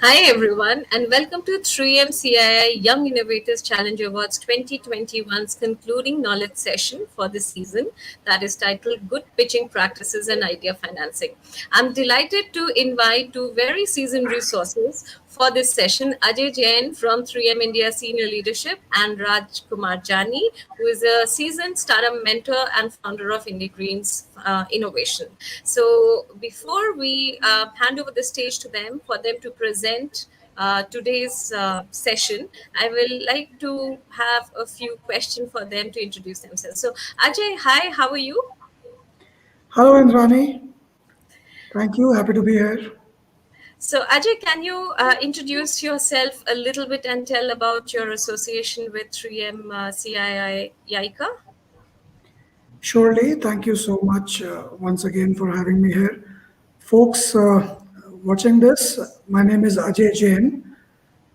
Hi everyone, and welcome to 3M CII Young Innovators Challenge Awards 2021's concluding knowledge session for the season that is titled Good Pitching Practices and Idea Financing. I'm delighted to invite two very seasoned resources for this session, Ajay Jain from 3M India Senior Leadership and Raj Kumar Jani, who is a seasoned startup mentor and founder of Indie Green's Innovation. So before we hand over the stage to them for them to present today's session, I will like to have a few questions for them to introduce themselves. So Ajay, hi, how are you? Hello, Indrani. Thank you. Happy to be here. So Ajay, can you introduce yourself a little bit and tell about your association with 3M CII YICA? Surely, thank you so much once again for having me here. Folks watching this, my name is Ajay Jain,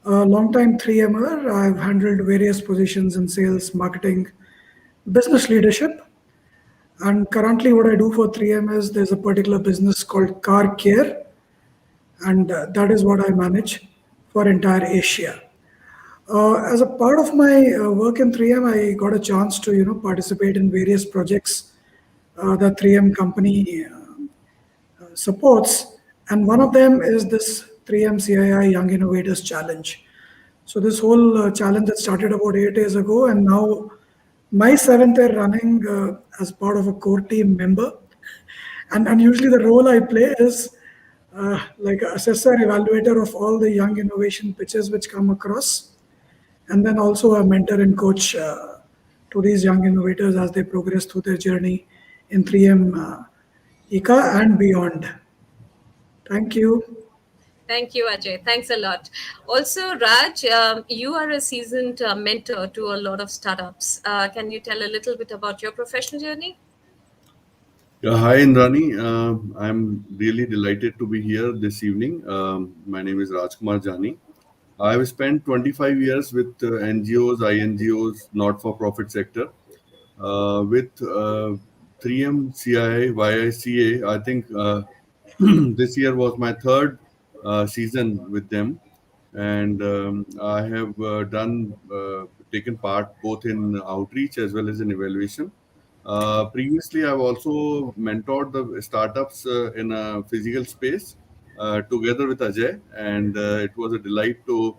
a longtime 3Mer. I've handled various positions in sales, marketing, business leadership. And currently, what I do for 3M is there's a particular business called Car Care, and that is what I manage for entire Asia. As a part of my work in 3M, I got a chance to participate in various projects that 3M company supports, and one of them is this 3M CII Young Innovators Challenge. So this whole challenge that started about 8 years ago, and now my seventh year running as part of a core team member, and usually the role I play is like an assessor evaluator of all the young innovation pitches which come across, and then also a mentor and coach to these young innovators as they progress through their journey in 3M ICA and beyond. Thank you. Thank you, Ajay. Thanks a lot. Also, Raj, you are a seasoned mentor to a lot of startups. Can you tell a little bit about your professional journey? Hi, Indrani. I'm really delighted to be here this evening. My name is Rajkumar Jani. I've spent 25 years with NGOs, INGOs, not-for-profit sector. With 3M CII, YICA, I think this year was my third season with them. And I have taken part both in outreach as well as in evaluation. Previously, I've also mentored the startups in a physical space together with Ajay, and it was a delight to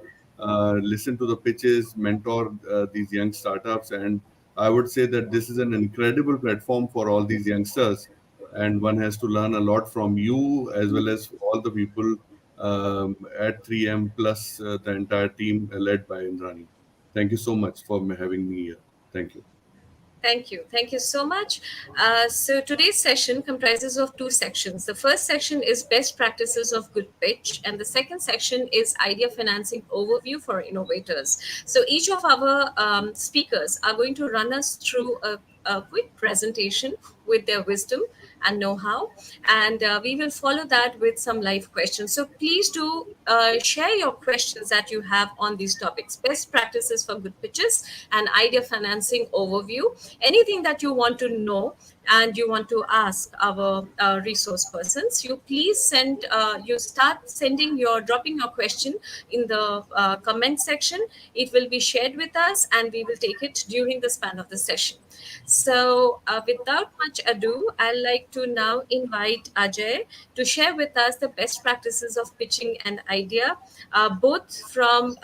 listen to the pitches, mentor these young startups, and I would say that this is an incredible platform for all these youngsters, and one has to learn a lot from you as well as all the people at 3M plus the entire team led by Indrani. Thank you so much for having me here. Thank you. Thank you. Thank you so much. So today's session comprises of two sections. The first section is best practices of good pitch, and the second section is idea financing overview for innovators. So each of our speakers are going to run us through a quick presentation with their wisdom and know-how, and we will follow that with some live questions. So please do share your questions that you have on these topics: best practices for good pitches and idea financing overview. Anything that you want to know and you want to ask our resource persons, you please you start sending dropping your question in the comment section. It will be shared with us and we will take it during the span of the session. So, without much ado, I'd like to now invite Ajay to share with us the best practices of pitching an idea, both from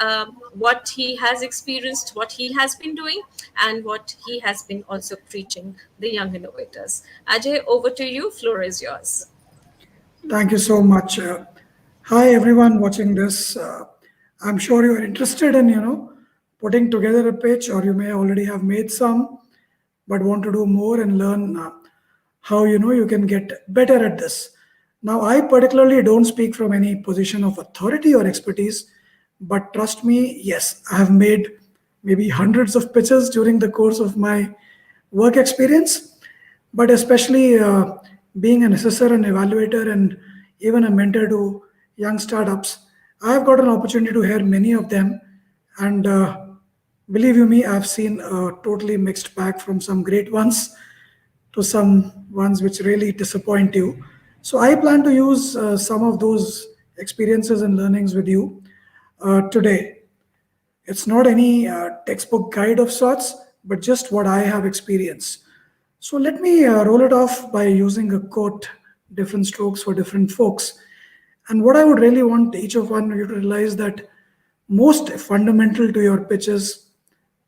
what he has experienced, what he has been doing, and what he has been also preaching the young innovators. Ajay, over to you. Floor is yours. Thank you so much. Hi, everyone watching this. I'm sure you are interested in, putting together a pitch, or you may already have made some, but want to do more and learn how, you can get better at this. Now, I particularly don't speak from any position of authority or expertise, but trust me, yes, I have made maybe hundreds of pitches during the course of my work experience, but especially being an assessor and evaluator and even a mentor to young startups, I've got an opportunity to hear many of them. And believe you me, I've seen a totally mixed bag, from some great ones to some ones which really disappoint you. So I plan to use some of those experiences and learnings with you today. It's not any textbook guide of sorts, but just what I have experienced. So let me roll it off by using a quote, different strokes for different folks. And what I would really want each of one of you to realize that most fundamental to your pitch is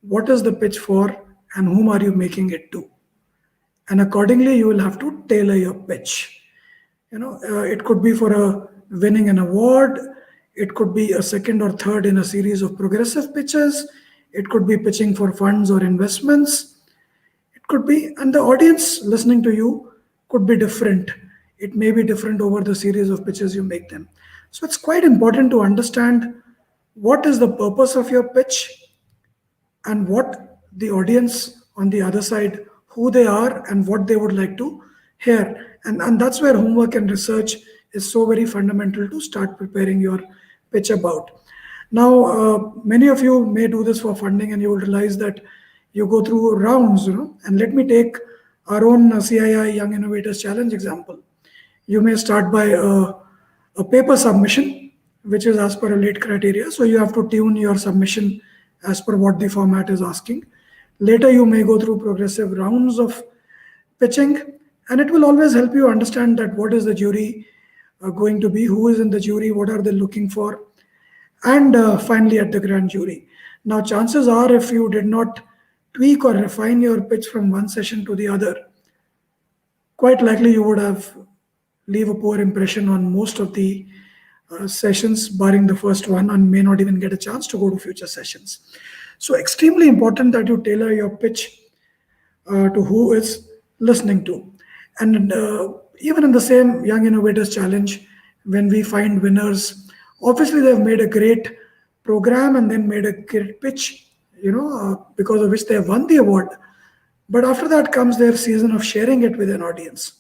what is the pitch for and whom are you making it to? And accordingly, you will have to tailor your pitch. It could be for a winning an award. It could be a second or third in a series of progressive pitches. It could be pitching for funds or investments. It could be, and the audience listening to you could be different. It may be different over the series of pitches you make them. So it's quite important to understand what is the purpose of your pitch and what the audience on the other side, who they are and what they would like to hear. And that's where homework and research is so very fundamental to start preparing your pitch about. Now, many of you may do this for funding and you will realize that you go through rounds, and let me take our own CII Young Innovators Challenge example. You may start by a paper submission, which is as per a late criteria. So you have to tune your submission as per what the format is asking. Later, you may go through progressive rounds of pitching, and it will always help you understand that what is the jury going to be, who is in the jury, what are they looking for, and finally at the grand jury. Now, chances are if you did not tweak or refine your pitch from one session to the other, quite likely you would have leave a poor impression on most of the sessions, barring the first one, and may not even get a chance to go to future sessions. So extremely important that you tailor your pitch to who is listening to. And even in the same Young Innovators Challenge, when we find winners, obviously they've made a great program and then made a great pitch, because of which they have won the award. But after that comes their season of sharing it with an audience.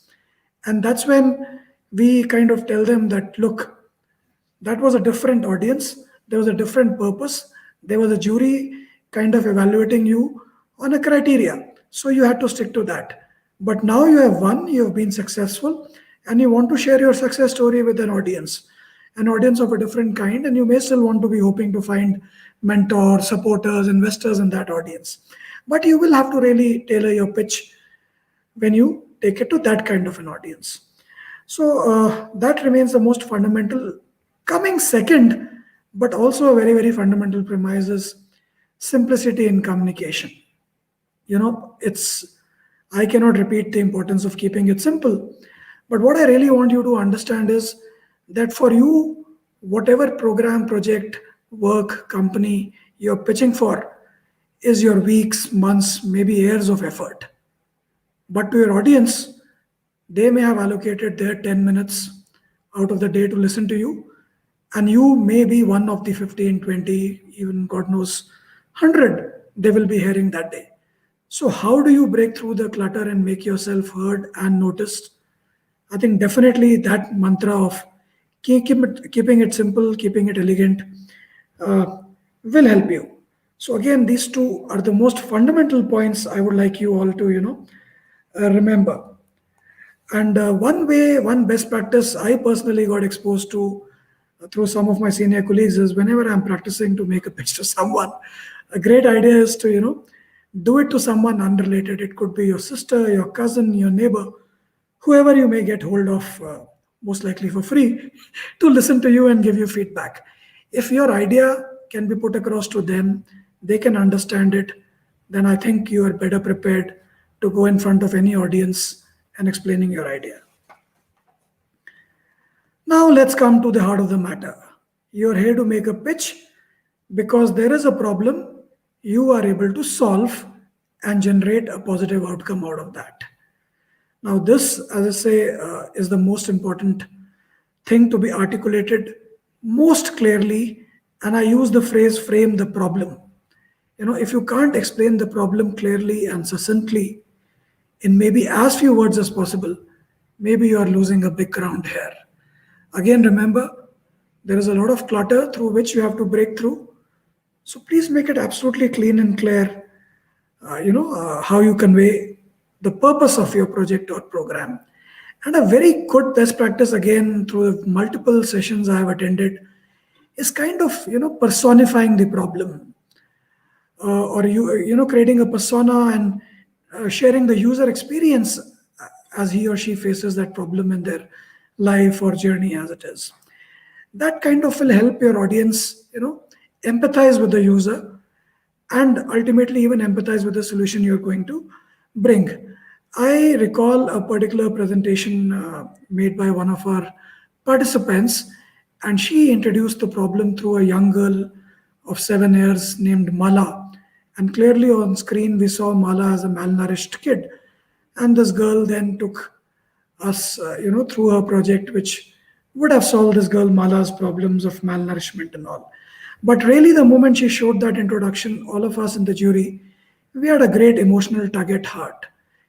And that's when we kind of tell them that, look, that was a different audience. There was a different purpose. There was a jury kind of evaluating you on a criteria. So you had to stick to that. But now you have won, you have been successful, and you want to share your success story with an audience of a different kind. And you may still want to be hoping to find mentors, supporters, investors in that audience. But you will have to really tailor your pitch when you take it to that kind of an audience. So that remains the most fundamental. Coming second, but also a very, very fundamental premise is simplicity in communication. I cannot repeat the importance of keeping it simple. But what I really want you to understand is that for you, whatever program, project, work, company you're pitching for is your weeks, months, maybe years of effort. But to your audience, they may have allocated their 10 minutes out of the day to listen to you. And you may be one of the 15, 20, even God knows, 100 they will be hearing that day. So how do you break through the clutter and make yourself heard and noticed? I think definitely that mantra of keeping it simple, keeping it elegant will help you. So again, these two are the most fundamental points I would like you all to, remember. And one best practice I personally got exposed to through some of my senior colleagues is whenever I'm practicing to make a pitch to someone, a great idea is to, do it to someone unrelated. It could be your sister, your cousin, your neighbor, whoever you may get hold of, most likely for free, to listen to you and give you feedback. If your idea can be put across to them, they can understand it, then I think you are better prepared to go in front of any audience and explaining your idea. Now let's come to the heart of the matter. You're here to make a pitch because there is a problem you are able to solve and generate a positive outcome out of that. Now this, as I say, is the most important thing to be articulated most clearly, and I use the phrase frame the problem. If you can't explain the problem clearly and succinctly in maybe as few words as possible, maybe you are losing a big ground here. Again, remember, there is a lot of clutter through which you have to break through. So please make it absolutely clean and clear, how you convey the purpose of your project or program. And a very good best practice, again, through the multiple sessions I have attended, is kind of personifying the problem, or creating a persona and sharing the user experience as he or she faces that problem in their life or journey as it is. That kind of will help your audience empathize with the user and ultimately even empathize with the solution you're going to bring. I recall a particular presentation made by one of our participants, and she introduced the problem through a young girl of 7 years named Mala. And clearly on screen, we saw Mala as a malnourished kid. And this girl then took us, through her project, which would have solved this girl Mala's problems of malnourishment and all. But really, the moment she showed that introduction, all of us in the jury, we had a great emotional tug at heart.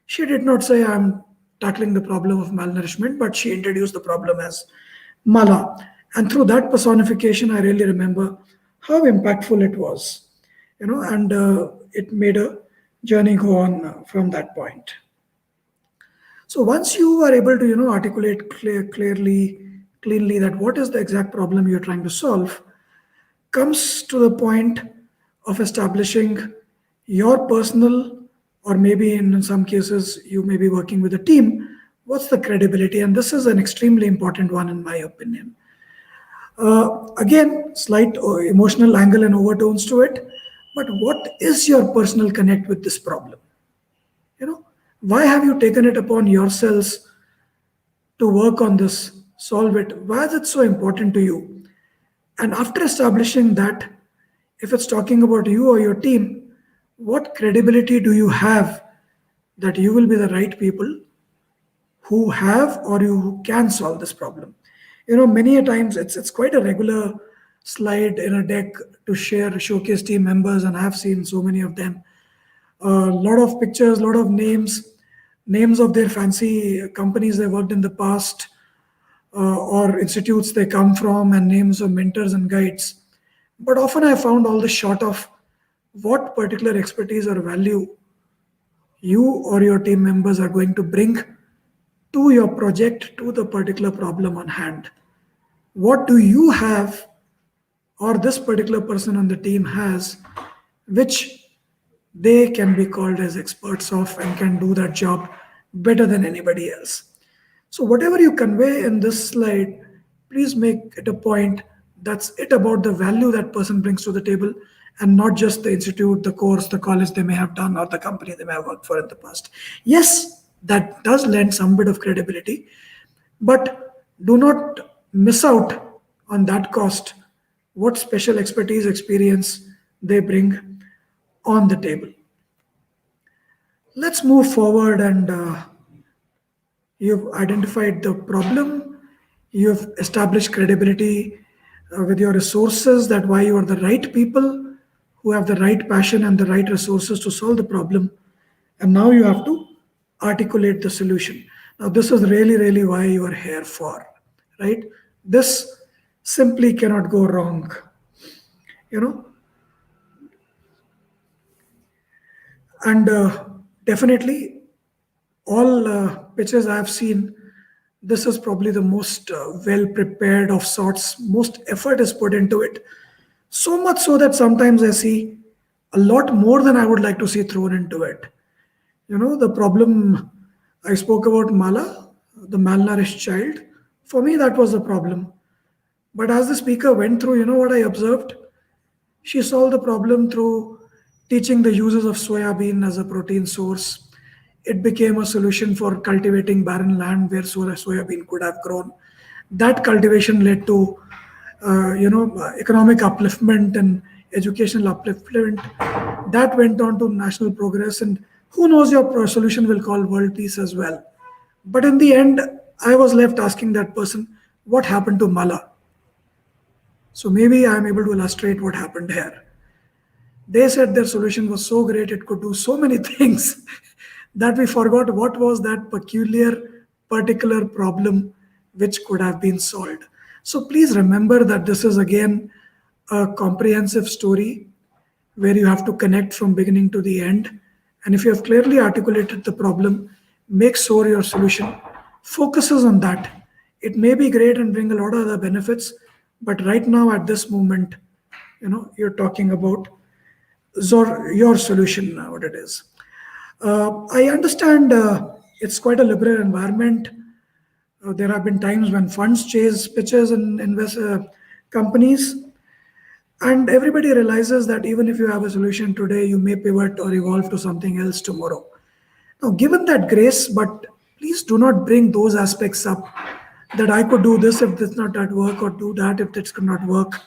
She did not say, I'm tackling the problem of malnourishment, but she introduced the problem as Mala. And through that personification, I really remember how impactful it was, and it made a journey go on from that point. So once you are able to, articulate cleanly that what is the exact problem you're trying to solve, comes to the point of establishing your personal, or maybe in some cases you may be working with a team, what's the credibility? And this is an extremely important one in my opinion. Again, slight emotional angle and overtones to it, but what is your personal connect with this problem? Why have you taken it upon yourselves to work on this, solve it? Why is it so important to you? And after establishing that, if it's talking about you or your team, what credibility do you have that you will be the right people who have or you who can solve this problem? Many a times it's quite a regular slide in a deck to showcase team members, and I have seen so many of them. A lot of pictures, a lot of names of their fancy companies they worked in the past, or institutes they come from, and names of mentors and guides. But often I found all this short of what particular expertise or value you or your team members are going to bring to your project, to the particular problem on hand. What do you have, or this particular person on the team has, which they can be called as experts of and can do that job better than anybody else? So whatever you convey in this slide, please make it a point that's it about the value that person brings to the table, and not just the institute, the course, the college they may have done, or the company they may have worked for in the past. Yes, that does lend some bit of credibility, but do not miss out on that cost, what special expertise, experience they bring on the table. Let's move forward, and you've identified the problem, you've established credibility with your resources, that why you are the right people who have the right passion and the right resources to solve the problem. And now you have to articulate the solution. Now, this is really, really why you are here for, right? This simply cannot go wrong, you know. And definitely, all pitches I have seen, this is probably the most well prepared of sorts. Most effort is put into it. So much so that sometimes I see a lot more than I would like to see thrown into it. The problem I spoke about, Mala, the malnourished child, for me, that was the problem. But as the speaker went through, what I observed? She solved the problem through teaching the uses of soya bean as a protein source. It became a solution for cultivating barren land where soya bean could have grown. That cultivation led to, economic upliftment and educational upliftment. That went on to national progress, and who knows, your solution will call world peace as well. But in the end, I was left asking that person, what happened to Mala? So maybe I am able to illustrate what happened here. They said their solution was so great, it could do so many things that we forgot what was that peculiar, particular problem which could have been solved. So please remember that this is again a comprehensive story where you have to connect from beginning to the end. And if you have clearly articulated the problem, make sure your solution focuses on that. It may be great and bring a lot of other benefits, but right now at this moment, you're talking about your solution, what it is. I understand it's quite a liberal environment. There have been times when funds chase pitches and invest companies, and everybody realizes that even if you have a solution today, you may pivot or evolve to something else tomorrow. Now, given that grace, but please do not bring those aspects up that I could do this if this not that work, or do that if this could not work,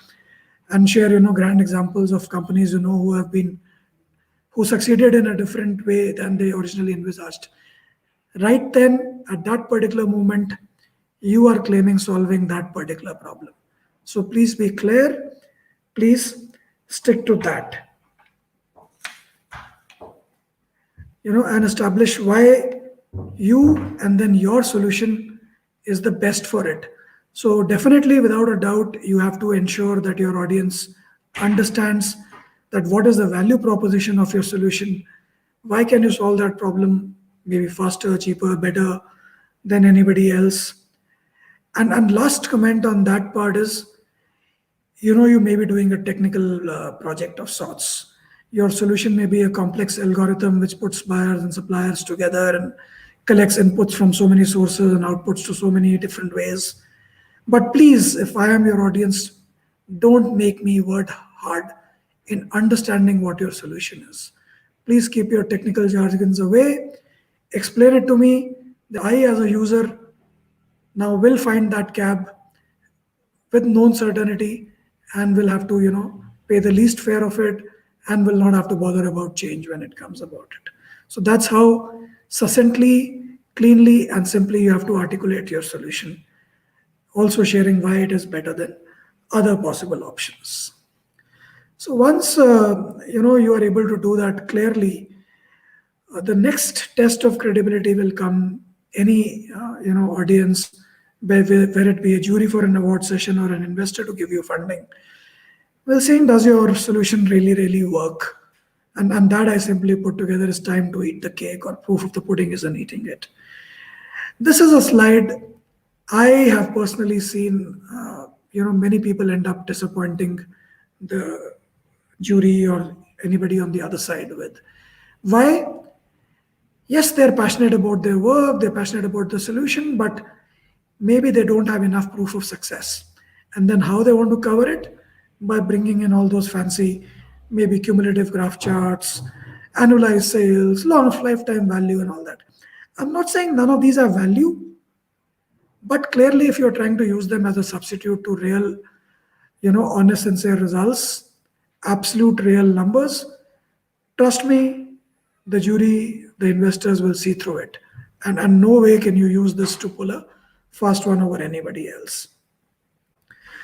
and share grand examples of companies who succeeded in a different way than they originally envisaged. Right then, at that particular moment, you are claiming solving that particular problem. So please be clear. Please stick to that. And establish why you and then your solution is the best for it. So definitely, without a doubt, you have to ensure that your audience understands that what is the value proposition of your solution. Why can you solve that problem maybe faster, cheaper, better than anybody else? And last comment on that part is, you may be doing a technical project of sorts. Your solution may be a complex algorithm which puts buyers and suppliers together and collects inputs from so many sources and outputs to so many different ways. But please, if I am your audience, don't make me work hard in understanding what your solution is. Please keep your technical jargons away. Explain it to me. I, as a user, now will find that cab with known certainty and will have to, pay the least fare of it and will not have to bother about change when it comes about it. So that's how succinctly, cleanly, and simply you have to articulate your solution. Also sharing why it is better than other possible options. So once you are able to do that clearly, the next test of credibility will come. Any audience, where it be a jury for an award session or an investor to give you funding, will saying, does your solution really work? And that I simply put together is time to eat the cake, or proof of the pudding is in eating it. This is a slide I have personally seen. Many people end up disappointing the jury or anybody on the other side with. Why? Yes, they're passionate about their work, they're passionate about the solution, but maybe they don't have enough proof of success. And then how they want to cover it? By bringing in all those fancy, maybe cumulative graph charts, annualized sales, long of lifetime value, and all that. I'm not saying none of these have value, but clearly, if you're trying to use them as a substitute to real, honest, sincere results, absolute real numbers, trust me, the jury, the investors will see through it. And no way can you use this to pull a fast one over anybody else.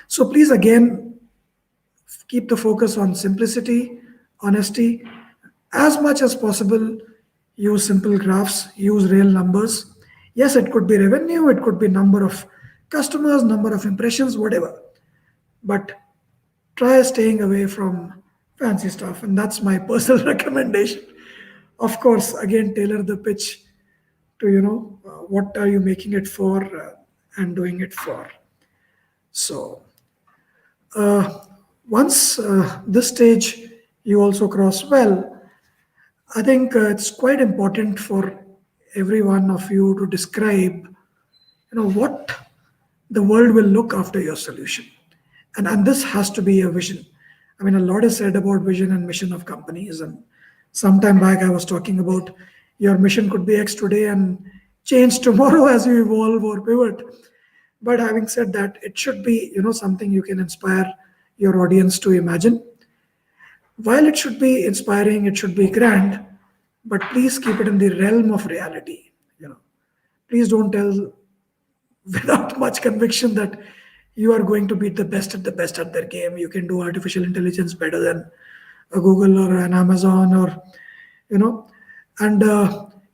So please, again, keep the focus on simplicity, honesty. As much as possible, use simple graphs, use real numbers. Yes, it could be revenue, it could be number of customers, number of impressions, whatever. But try staying away from fancy stuff. And that's my personal recommendation. Of course, again, tailor the pitch to, what are you making it for and doing it for. So once this stage you also cross well, I think it's quite important for every one of you to describe, what the world will look after your solution. And this has to be a vision. I mean, a lot is said about vision and mission of companies. And some time back, I was talking about your mission could be X today and change tomorrow as you evolve or pivot. But having said that, it should be, something you can inspire your audience to imagine. While it should be inspiring, it should be grand, but please keep it in the realm of reality. Please don't tell without much conviction that you are going to beat the best at their game. You can do artificial intelligence better than a Google or an Amazon, or and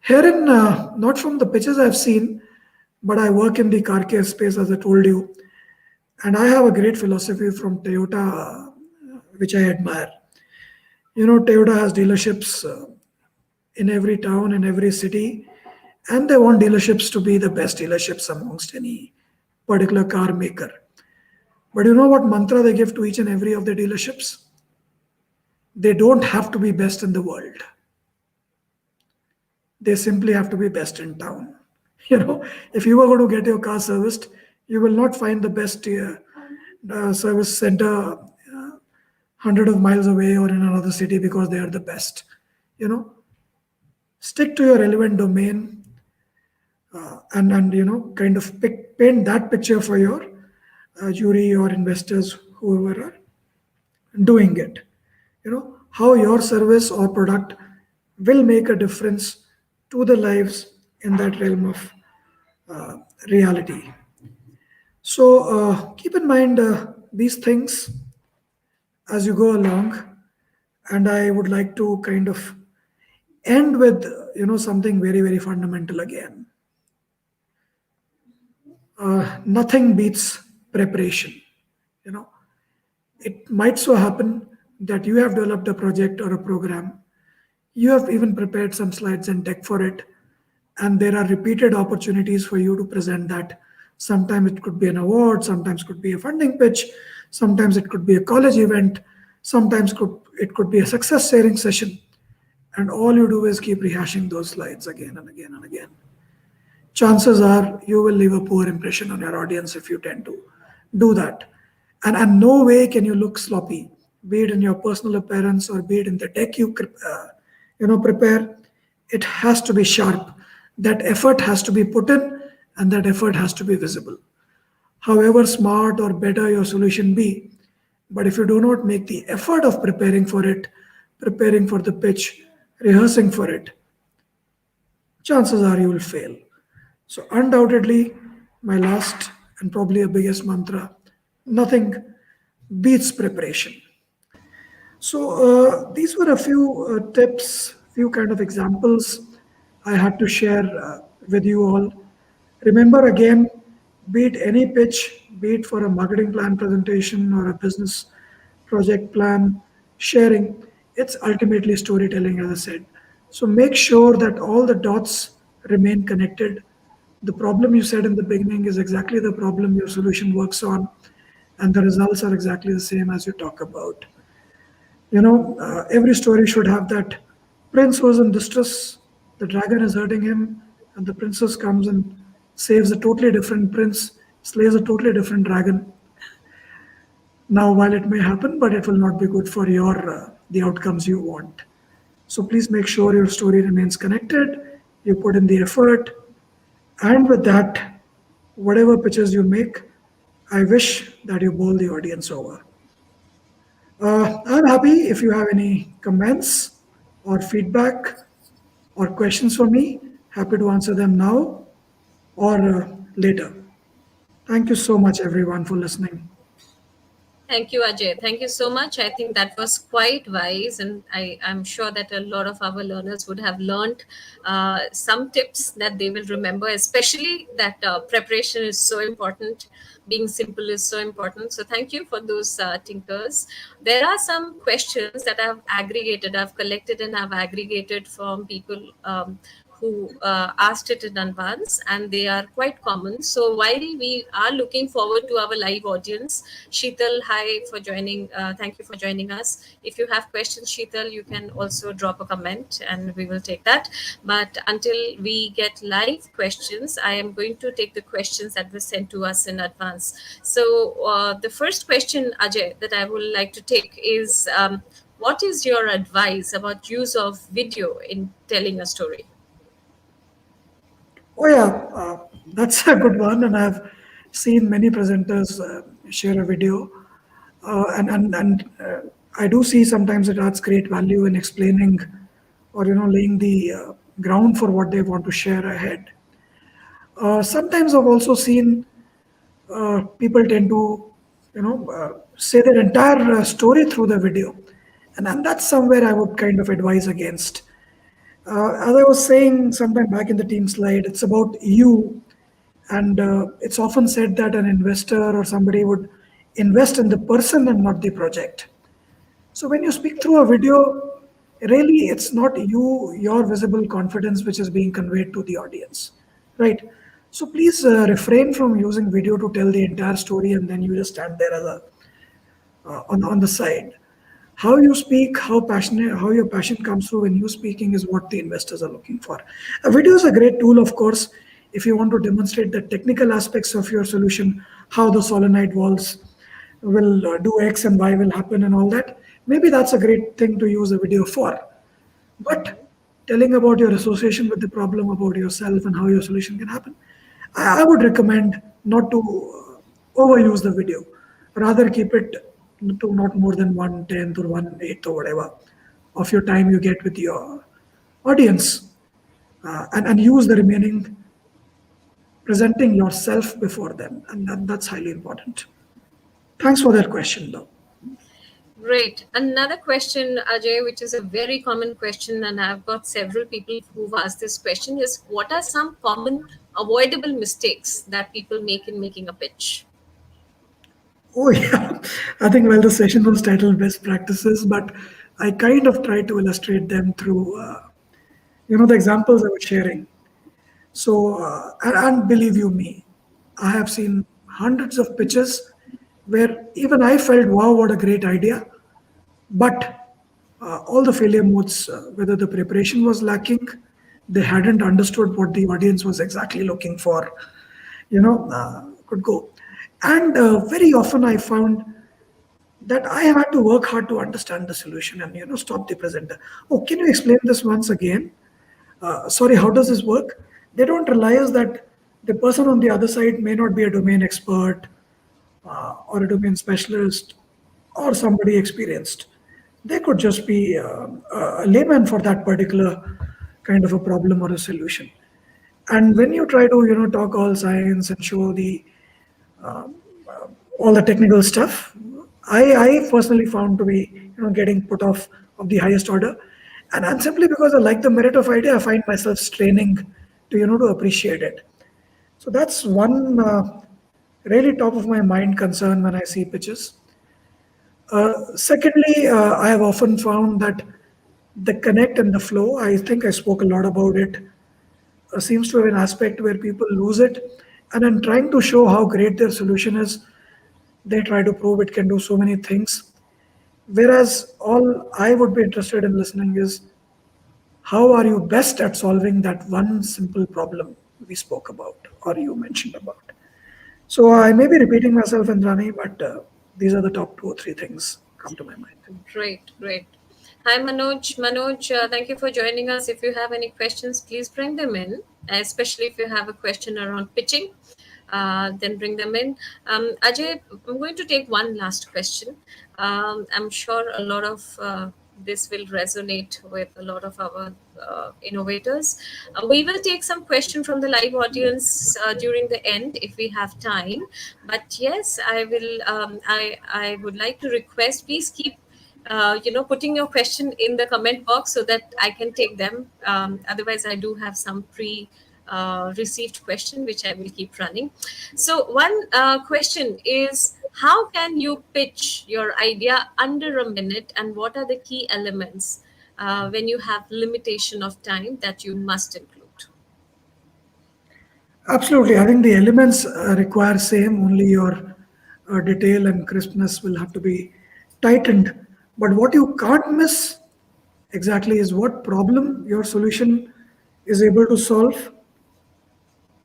herein, not from the pitches I've seen, but I work in the car care space, as I told you, and I have a great philosophy from Toyota, which I admire. Toyota has dealerships in every town, in every city, and they want dealerships to be the best dealerships amongst any particular car maker. But you know what mantra they give to each and every of the dealerships? They don't have to be best in the world. They simply have to be best in town. If you are going to get your car serviced, you will not find the best service center 100 of miles away or in another city because they are the best. You know, stick to your relevant domain, and kind of paint that picture for your jury or investors, whoever are doing it. How your service or product will make a difference to the lives in that realm of reality. So keep in mind these things as you go along, and I would like to kind of end with something very very fundamental again. Nothing beats preparation. You know, it might so happen that you have developed a project or a program, you have even prepared some slides and deck for it, and there are repeated opportunities for you to present that. Sometimes it could be an award, sometimes could be a funding pitch, sometimes it could be a college event, sometimes it could be a success sharing session, and all you do is keep rehashing those slides again and again and again. Chances are you will leave a poor impression on your audience if you tend to do that. And no way can you look sloppy, be it in your personal appearance or be it in the deck prepare. It has to be sharp. That effort has to be put in, and that effort has to be visible. However smart or better your solution be, but if you do not make the effort of preparing for it, preparing for the pitch, rehearsing for it, chances are you will fail. So undoubtedly, my last and probably a biggest mantra: nothing beats preparation. So these were a few tips, few kind of examples I had to share with you all. Remember again, be it any pitch, be it for a marketing plan presentation or a business project plan sharing, it's ultimately storytelling, as I said. So make sure that all the dots remain connected. The problem you said in the beginning is exactly the problem your solution works on, and the results are exactly the same as you talk about. Every story should have that prince was in distress, the dragon is hurting him, and the princess comes and saves a totally different prince, slays a totally different dragon. Now, while it may happen, but it will not be good for your the outcomes you want. So please make sure your story remains connected. You put in the effort, and with that, whatever pitches you make, I wish that you bowl the audience over. I'm happy if you have any comments or feedback or questions for me. Happy to answer them now or later. Thank you so much, everyone, for listening. Thank you, Ajay. Thank you so much. I think that was quite wise, and I'm sure that a lot of our learners would have learned some tips that they will remember, especially that preparation is so important. Being simple is so important. So, thank you for those tinkers. There are some questions that I've collected and I've aggregated from people. Who asked it in advance, and they are quite common. So while we are looking forward to our live audience, Sheetal, hi for joining. Thank you for joining us. If you have questions, Sheetal, you can also drop a comment and we will take that. But until we get live questions, I am going to take the questions that were sent to us in advance. So the first question, Ajay, that I would like to take is, what is your advice about use of video in telling a story? Oh, yeah, that's a good one. And I've seen many presenters share a video. And I do see sometimes it adds great value in explaining or, laying the ground for what they want to share ahead. Sometimes I've also seen people tend to, say their entire story through the video. And that's somewhere I would kind of advise against. As I was saying sometime back in the team slide, it's about you. And it's often said that an investor or somebody would invest in the person and not the project. So when you speak through a video, really it's not your visible confidence which is being conveyed to the audience, right? So please refrain from using video to tell the entire story and then you just stand there as a on the side. How you speak, how your passion comes through when you speaking is what the investors are looking for. A video is a great tool, of course, if you want to demonstrate the technical aspects of your solution, how the solenoid valves will do X and Y will happen and all that. Maybe that's a great thing to use a video for. But telling about your association with the problem, about yourself, and how your solution can happen, I would recommend not to overuse the video. Rather, keep it to not more than 1/10 or 1/8 or whatever of your time you get with your audience, and use the remaining presenting yourself before them. And that's highly important. Thanks for that question, though. Great. Another question, Ajay, which is a very common question, and I've got several people who've asked this question, is what are some common avoidable mistakes that people make in making a pitch? Oh, yeah. I think, well, the session was titled Best Practices, but I kind of tried to illustrate them through, the examples I was sharing. So, and believe you me, I have seen hundreds of pitches where even I felt, wow, what a great idea. But all the failure modes, whether the preparation was lacking, they hadn't understood what the audience was exactly looking for, could go. And very often I found that I have had to work hard to understand the solution and, stop the presenter. Oh, can you explain this once again? Sorry, how does this work? They don't realize that the person on the other side may not be a domain expert or a domain specialist or somebody experienced. They could just be a layman for that particular kind of a problem or a solution. And when you try to, talk all science and show the all the technical stuff, I personally found to be, getting put off of the highest order. And simply because I like the merit of idea, I find myself straining to, to appreciate it. So that's one really top of my mind concern when I see pitches. Secondly, I have often found that the connect and the flow, I think I spoke a lot about it, seems to have an aspect where people lose it. And then trying to show how great their solution is, they try to prove it can do so many things. Whereas all I would be interested in listening is how are you best at solving that one simple problem we spoke about or you mentioned about. So I may be repeating myself, Indrani, but these are the top two or three things come to my mind. Great, great. Hi, Manoj. Manoj, thank you for joining us. If you have any questions, please bring them in, especially if you have a question around pitching. Then bring them in. Ajay, I'm going to take one last question. I'm sure a lot of this will resonate with a lot of our innovators. We will take some question from the live audience during the end if we have time. But yes, I will. I would like to request. Please keep putting your question in the comment box so that I can take them. Otherwise, I do have some received question which I will keep running. So one question is, how can you pitch your idea under a minute, and what are the key elements when you have limitation of time that you must include? Absolutely. I think the elements require same, only your detail and crispness will have to be tightened. But what you can't miss exactly is what problem your solution is able to solve.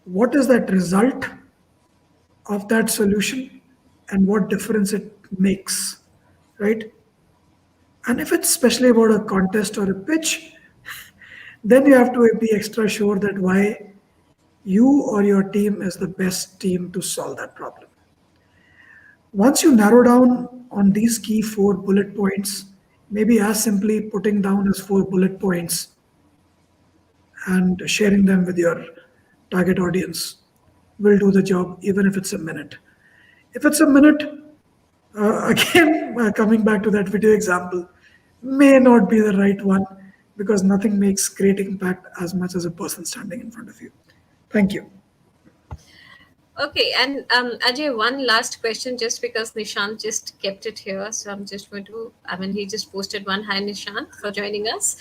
What is that result of that solution and what difference it makes, right? And if it's especially about a contest or a pitch, then you have to be extra sure that why you or your team is the best team to solve that problem. Once you narrow down on these key four bullet points, maybe as simply putting down as four bullet points and sharing them with your target audience will do the job, even if it's a minute. If it's a minute, again, coming back to that video example, may not be the right one because nothing makes great impact as much as a person standing in front of you. Thank you. Okay, and Ajay, one last question, just because Nishant just kept it here, so I'm just going to. I mean, he just posted one. Hi, Nishant, for joining us.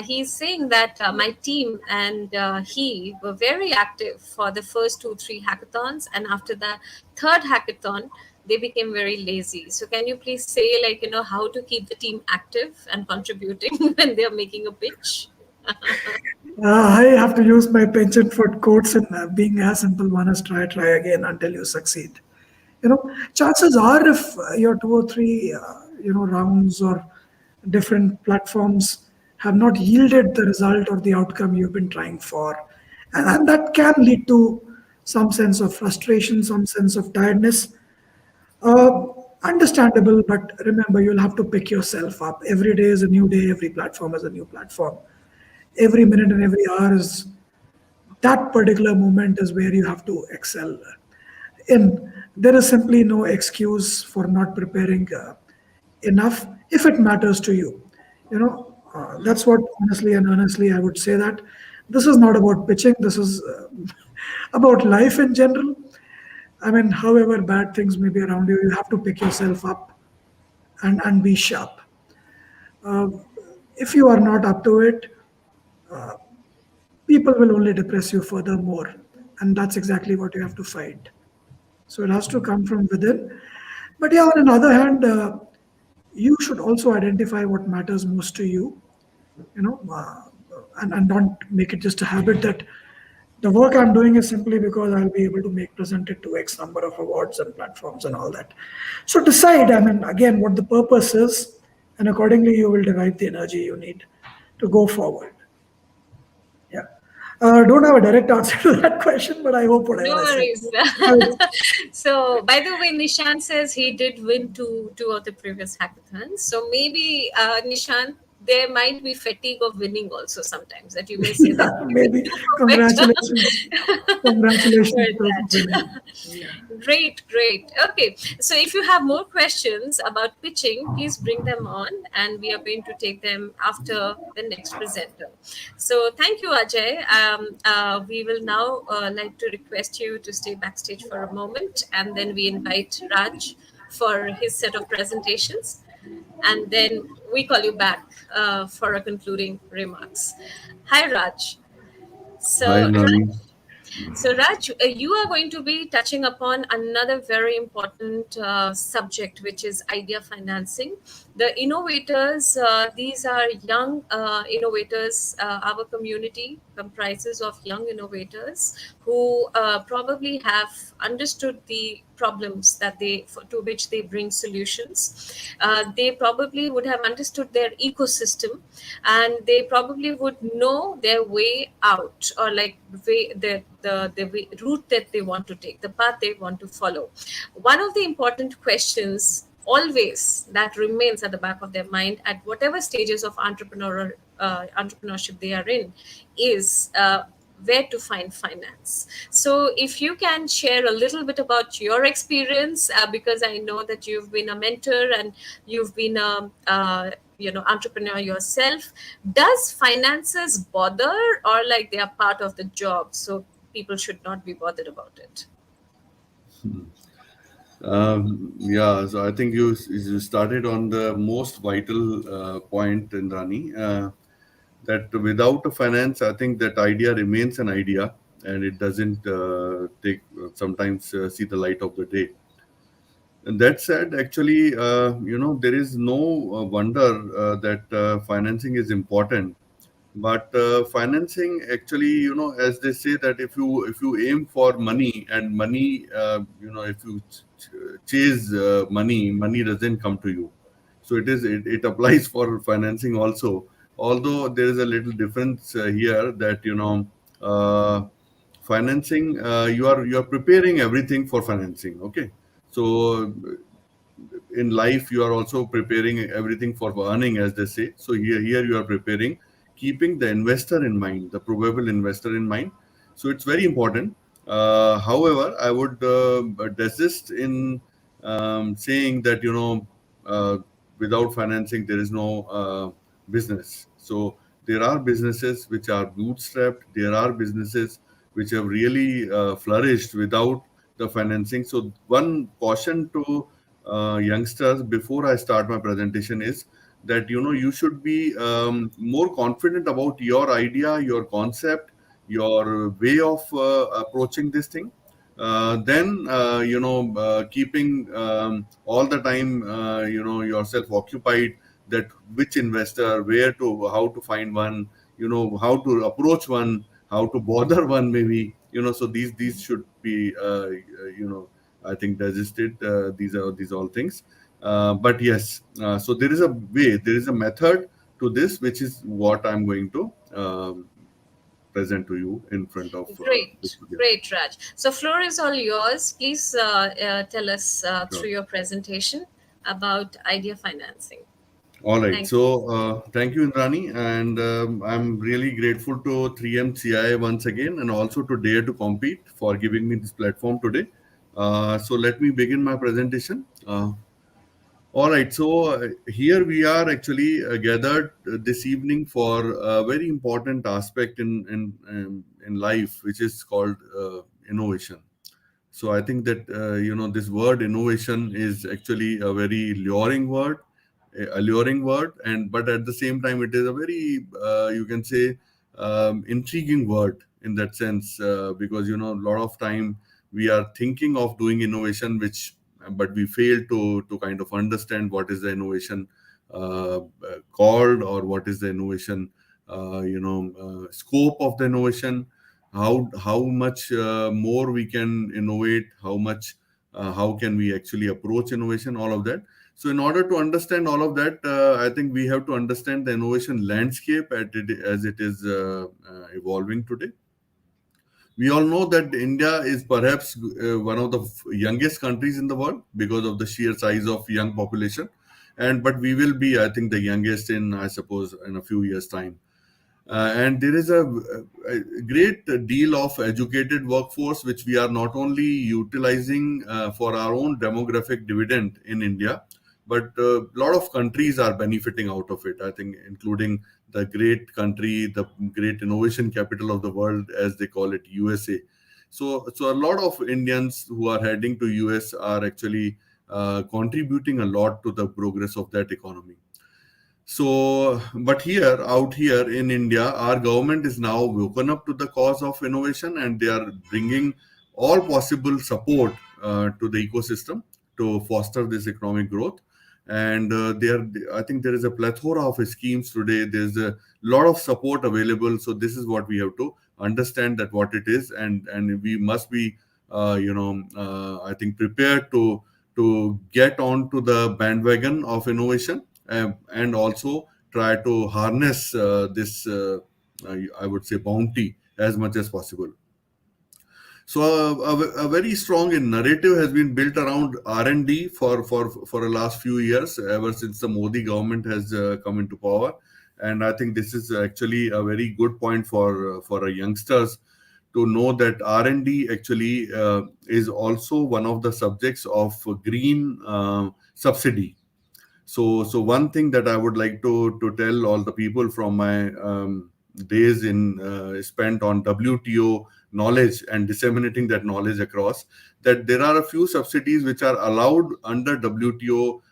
He's saying that my team and he were very active for the first two, three hackathons, and after the third hackathon, they became very lazy. So, can you please say, like, how to keep the team active and contributing when they are making a pitch? I have to use my penchant for quotes and being as simple one as try again until you succeed. Chances are if your two or three, rounds or different platforms have not yielded the result or the outcome you've been trying for, and that can lead to some sense of frustration, some sense of tiredness. Uh, Understandable, but remember, you'll have to pick yourself up. Every day is a new day, every platform is a new platform. Every minute and every hour is that particular moment is where you have to excel in. There is simply no excuse for not preparing enough if it matters to you. That's what honestly and honestly I would say that this is not about pitching. This is about life in general. I mean, however bad things may be around you, you have to pick yourself up and be sharp. If you are not up to it, people will only depress you furthermore. And that's exactly what you have to fight. So it has to come from within. But yeah, on the other hand, you should also identify what matters most to you, you know, uh, and don't make it just a habit that the work I'm doing is simply because I'll be able to make presented to X number of awards and platforms and all that. So decide, I mean, again, what the purpose is, and accordingly you will derive the energy you need to go forward. Yeah. Don't have a direct answer to that question, but I hope No whatever I said. worries. I- So, by the way, Nishant says he did win two of the previous hackathons. So maybe Nishant, there might be fatigue of winning also sometimes. That you may say that you didn't Maybe do congratulations. for Congratulations to winning. that. Yeah. Great, great. Okay, so if you have more questions about pitching, please bring them on, and we are going to take them after the next presenter. So, thank you, Ajay. We will now like to request you to stay backstage for a moment, and then we invite Raj for his set of presentations, and then we call you back for a concluding remarks. Hi, Raj. Hi, So, Nani. so, Raj, you are going to be touching upon another very important subject, which is idea financing. The innovators, these are young innovators. Our community comprises of young innovators who probably have understood the problems that to which they bring solutions. They probably would have understood their ecosystem, and they probably would know their way out, or like the route that they want to take, the path they want to follow. One of the important questions always that remains at the back of their mind at whatever stages of entrepreneurship they are in is where to find finance. So, if you can share a little bit about your experience, because I know that you've been a mentor and you've been a entrepreneur yourself. Does finances bother, or like they are part of the job, so people should not be bothered about it? Yeah, so I think you started on the most vital point, Indrani, that without a finance, I think that idea remains an idea and it doesn't take sometimes see the light of the day. And that said, actually, there is no wonder that financing is important. But financing, actually, as they say that if you aim for money and money, if you chase money, money doesn't come to you. So it applies for financing also. Although there is a little difference here that financing, you are preparing everything for financing. Okay, so in life you are also preparing everything for earning, as they say. So here you are preparing, keeping the investor in mind, the probable investor in mind. So it's very important. However, I would desist in saying that uh, without financing there is no business. So there are businesses which are bootstrapped, there are businesses which have really flourished without the financing. So one caution to youngsters before I start my presentation is that you should be more confident about your idea, your concept, your way of approaching this thing. Then keeping all the time yourself occupied, that which investor, where to, how to find one, how to approach one, how to bother one, maybe, so these should be I think digested. These all things. But yes, so there is a way, there is a method to this, which is what I'm going to present to you in front of this Great, video. great, Raj. So, floor is all yours. Please tell us Sure. through your presentation about idea financing. All right. Thank you. So, thank you, Indrani. And I'm really grateful to 3M CI once again, and also to Dare to Compete for giving me this platform today. So, let me begin my presentation. All right. So, here we are actually gathered this evening for a very important aspect in life, which is called innovation. So I think that this word innovation is actually a very alluring word, and but at the same time it is a very you can say intriguing word in that sense, because a lot of time we are thinking of doing innovation, which but we fail to kind of understand what is the innovation called, or what is the innovation scope of the innovation, how much more we can innovate, how can we actually approach innovation, all of that. So in order to understand all of that, I think we have to understand the innovation landscape as it is evolving today. We all know that India is perhaps one of the youngest countries in the world because of the sheer size of young population, and but we will be, I think, the youngest in, I suppose, in a few years time. And there is a great deal of educated workforce which we are not only utilizing for our own demographic dividend in India, but a lot of countries are benefiting out of it. I think, including the great country, the great innovation capital of the world, as they call it, USA. So a lot of Indians who are heading to US are actually contributing a lot to the progress of that economy. So, but out here in India, our government is now woken up to the cause of innovation, and they are bringing all possible support to the ecosystem to foster this economic growth. And I think there is a plethora of schemes today. There's a lot of support available. So this is what we have to understand, that what it is, and we must be, I think, prepared to get onto the bandwagon of innovation, and also try to harness this, I would say, bounty as much as possible. So a very strong narrative has been built around R&D for the last few years, ever since the Modi government has come into power. And I think this is actually a very good point for our youngsters to know that R&D actually is also one of the subjects of green subsidy. So one thing that I would like to tell all the people from my days in spent on WTO knowledge and disseminating that knowledge across, that there are a few subsidies which are allowed under WTO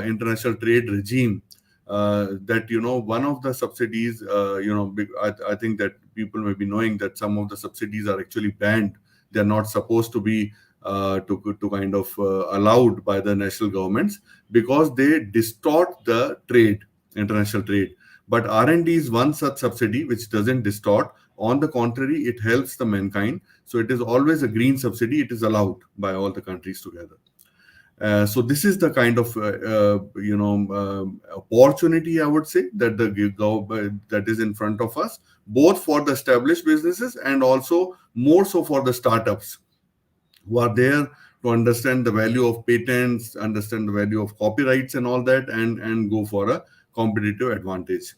international trade regime. That one of the subsidies, I think that people may be knowing that some of the subsidies are actually banned. They're not supposed to be to kind of allowed by the national governments, because they distort the trade, international trade. But R&D is one such subsidy which doesn't distort. On the contrary, it helps the mankind. So it is always a green subsidy. It is allowed by all the countries together. So this is the kind of opportunity, I would say, that that is in front of us, both for the established businesses and also more so for the startups who are there to understand the value of patents, understand the value of copyrights and all that, and go for a competitive advantage.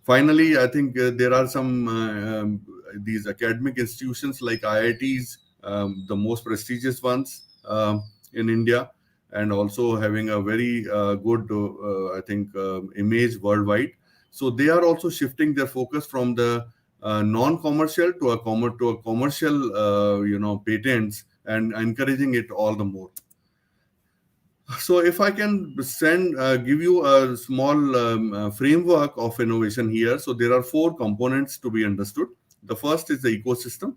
Finally, I think there are some these academic institutions like IITs, the most prestigious ones in India, and also having a very good, I think, image worldwide. So they are also shifting their focus from the non-commercial to a commercial, patents and encouraging it all the more. So, if I can give you a small framework of innovation here. So, there are four components to be understood. The first is the ecosystem,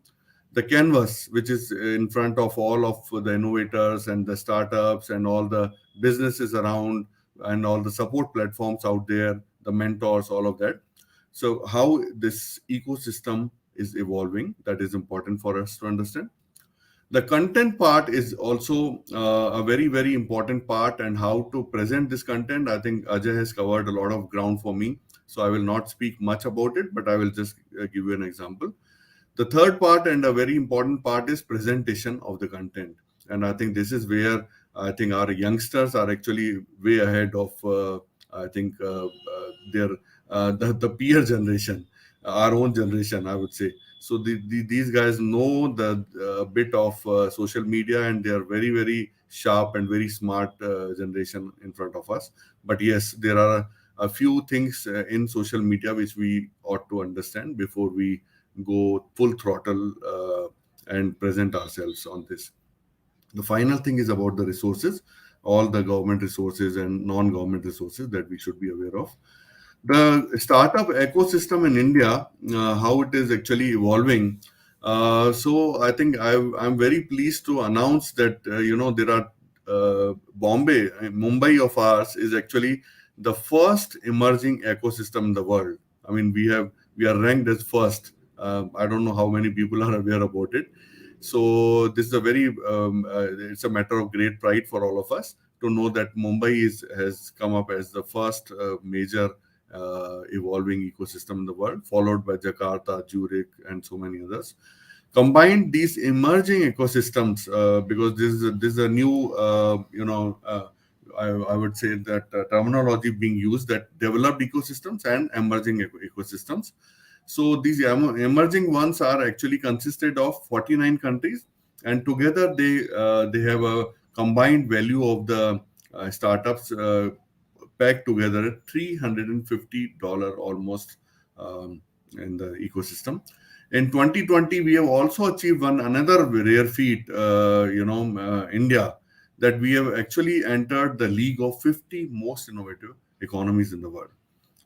the canvas, which is in front of all of the innovators and the startups and all the businesses around and all the support platforms out there, the mentors, all of that. So, how this ecosystem is evolving, that is important for us to understand. The content part is also a very, very important part, and how to present this content. I think Ajay has covered a lot of ground for me, so I will not speak much about it, but I will just give you an example. The third part and a very important part is presentation of the content. And I think this is where I think our youngsters are actually way ahead of, I think, their the peer generation, our own generation, I would say. So these guys know the bit of social media, and they are very, very sharp and very smart generation in front of us. But yes, there are a few things in social media which we ought to understand before we go full throttle and present ourselves on this. The final thing is about the resources, all the government resources and non-government resources that we should be aware of. The startup ecosystem in India, how it is actually evolving. So I think I'm very pleased to announce that there are Bombay, Mumbai of ours is actually the first emerging ecosystem in the world. I mean, we are ranked as first. I don't know how many people are aware about it. So this is a very it's a matter of great pride for all of us to know that Mumbai has come up as the first major evolving ecosystem in the world, followed by Jakarta, Zurich, and so many others. Combine these emerging ecosystems because this is a new I would say that terminology being used, that developed ecosystems and emerging ecosystems. So these emerging ones are actually consisted of 49 countries, and together they have a combined value of the startups packed together at $350 almost in the ecosystem. In 2020, we have also achieved another rare feat, India, that we have actually entered the league of 50 most innovative economies in the world.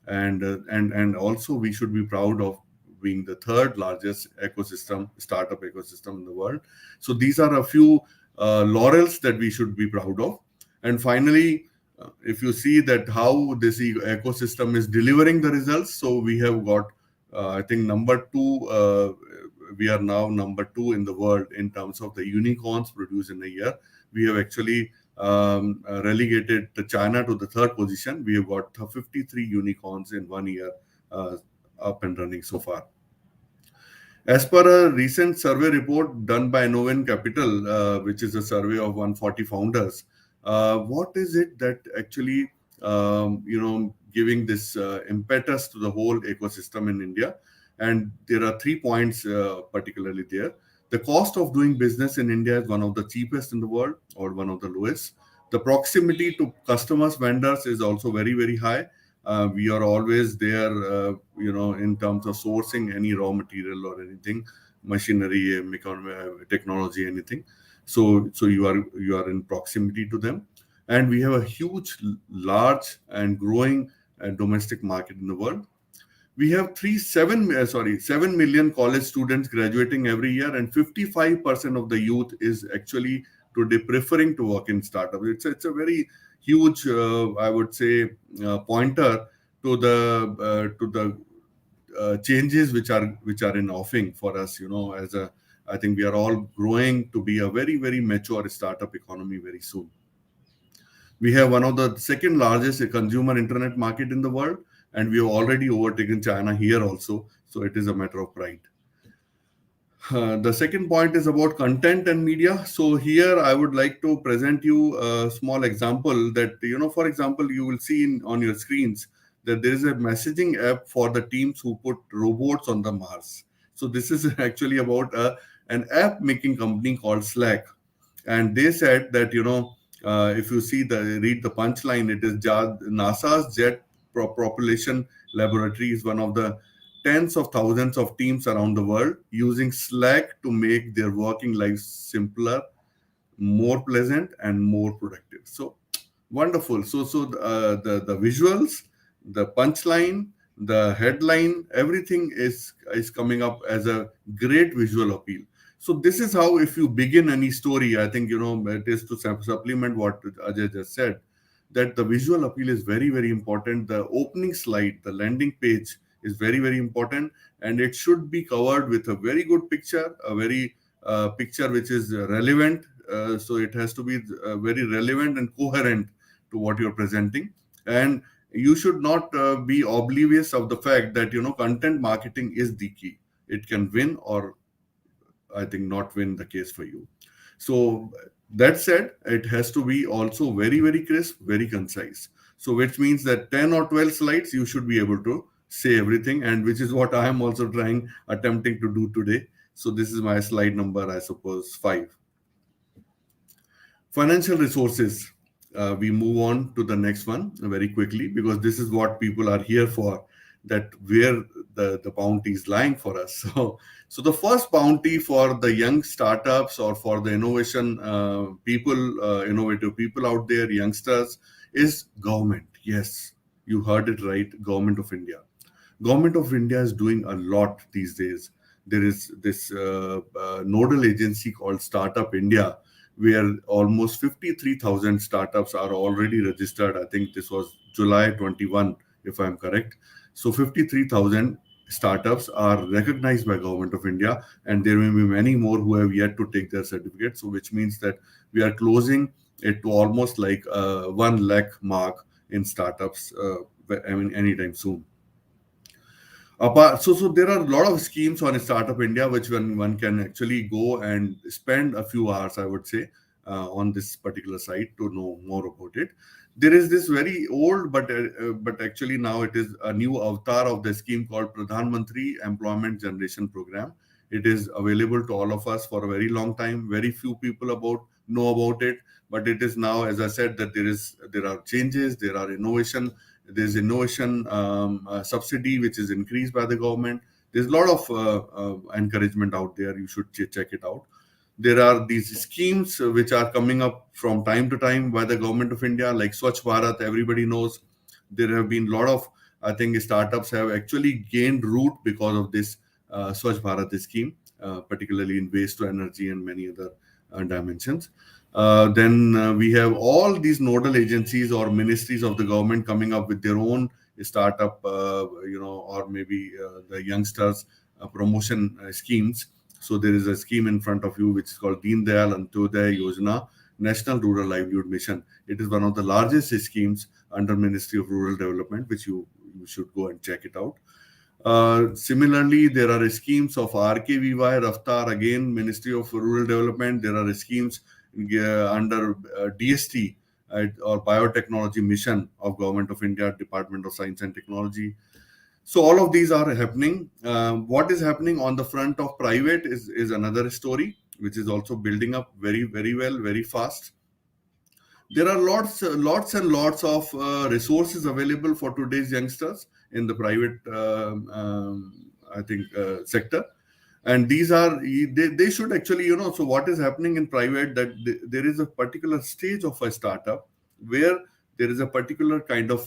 And also we should be proud of being the third largest startup ecosystem in the world. So these are a few laurels that we should be proud of. And finally, if you see that how this ecosystem is delivering the results, so we have got I think number two. We are now number two in the world in terms of the unicorns produced in a year. We have actually relegated China to the third position. We have got 53 unicorns in 1 year up and running so far. As per a recent survey report done by Novin Capital, which is a survey of 140 founders, what is it that actually giving this impetus to the whole ecosystem in India? And there are 3 points particularly there. The cost of doing business in India is one of the cheapest in the world, or one of the lowest. The proximity to customers, vendors is also very, very high. We are always there, in terms of sourcing any raw material or anything, machinery, technology, anything. So you are in proximity to them, and we have a huge, large, and growing domestic market in the world. We have 7 million college students graduating every year, and 55% of the youth is actually today preferring to work in startups. It's a very huge, I would say, pointer to the changes which are in offing for us. I think we are all growing to be a very, very mature startup economy very soon. We have one of the second largest consumer internet market in the world, and we have already overtaken China here also. So it is a matter of pride. The second point is about content and media. So here I would like to present you a small example that, for example, you will see on your screens that there is a messaging app for the teams who put robots on the Mars. So this is actually about an app making company called Slack. And they said that, if you read the punchline, it is NASA's Jet Propulsion Laboratory is one of the tens of thousands of teams around the world using Slack to make their working lives simpler, more pleasant, and more productive. So wonderful. The visuals, the punchline, the headline, everything is coming up as a great visual appeal. So this is how, if you begin any story, I think, it is to supplement what Ajay just said, that the visual appeal is very, very important. The opening slide, the landing page is very, very important, and it should be covered with a very good picture, a very picture which is relevant. So it has to be very relevant and coherent to what you're presenting. And you should not be oblivious of the fact that, content marketing is the key. It can win, or I think not win the case for you. So that said, it has to be also very, very crisp, very concise. So which means that 10 or 12 slides, you should be able to say everything, and which is what I am also attempting to do today. So this is my slide number, I suppose, 5. Financial resources. We move on to the next one very quickly, because this is what people are here for, that where the bounty is lying for us. So the first bounty for the young startups, or for the innovative people out there, youngsters, is government. Yes, you heard it right, Government of India. Government of India is doing a lot these days. There is this nodal agency called Startup India, where almost 53,000 startups are already registered. I think this was July 21, if I'm correct. So 53,000 startups are recognized by Government of India, and there may be many more who have yet to take their certificate. So which means that we are closing it to almost like 1 lakh mark in startups, anytime soon. So there are a lot of schemes on Startup India, which one can actually go and spend a few hours, I would say, on this particular site to know more about it. There is this very old, but actually now it is a new avatar of the scheme called Pradhan Mantri Employment Generation Program. It is available to all of us for a very long time. Very few people know about it, but it is now, as I said, that there are changes, there's innovation subsidy which is increased by the government. There's a lot of encouragement out there. You should check it out. There are these schemes which are coming up from time to time by the Government of India, like Swachh Bharat. Everybody knows there have been a lot of, I think, startups have actually gained root because of this Swachh Bharat scheme, particularly in waste to energy and many other dimensions. Then we have all these nodal agencies or ministries of the government coming up with their own startup, or maybe the youngsters promotion schemes. So there is a scheme in front of you which is called Deen Dayal Antyodaya Yojana, National Rural Livelihood Mission. It is one of the largest schemes under Ministry of Rural Development, which you should go and check it out. Similarly, there are schemes of RKVY, Raftar, again, Ministry of Rural Development. There are schemes under DST, or Biotechnology Mission of Government of India, Department of Science and Technology. So all of these are happening. What is happening on the front of private is another story, which is also building up very, very well, very fast. There are lots and lots of resources available for today's youngsters in the private, I think, sector. And these are, they should actually, so what is happening in private, that there is a particular stage of a startup where there is a particular kind of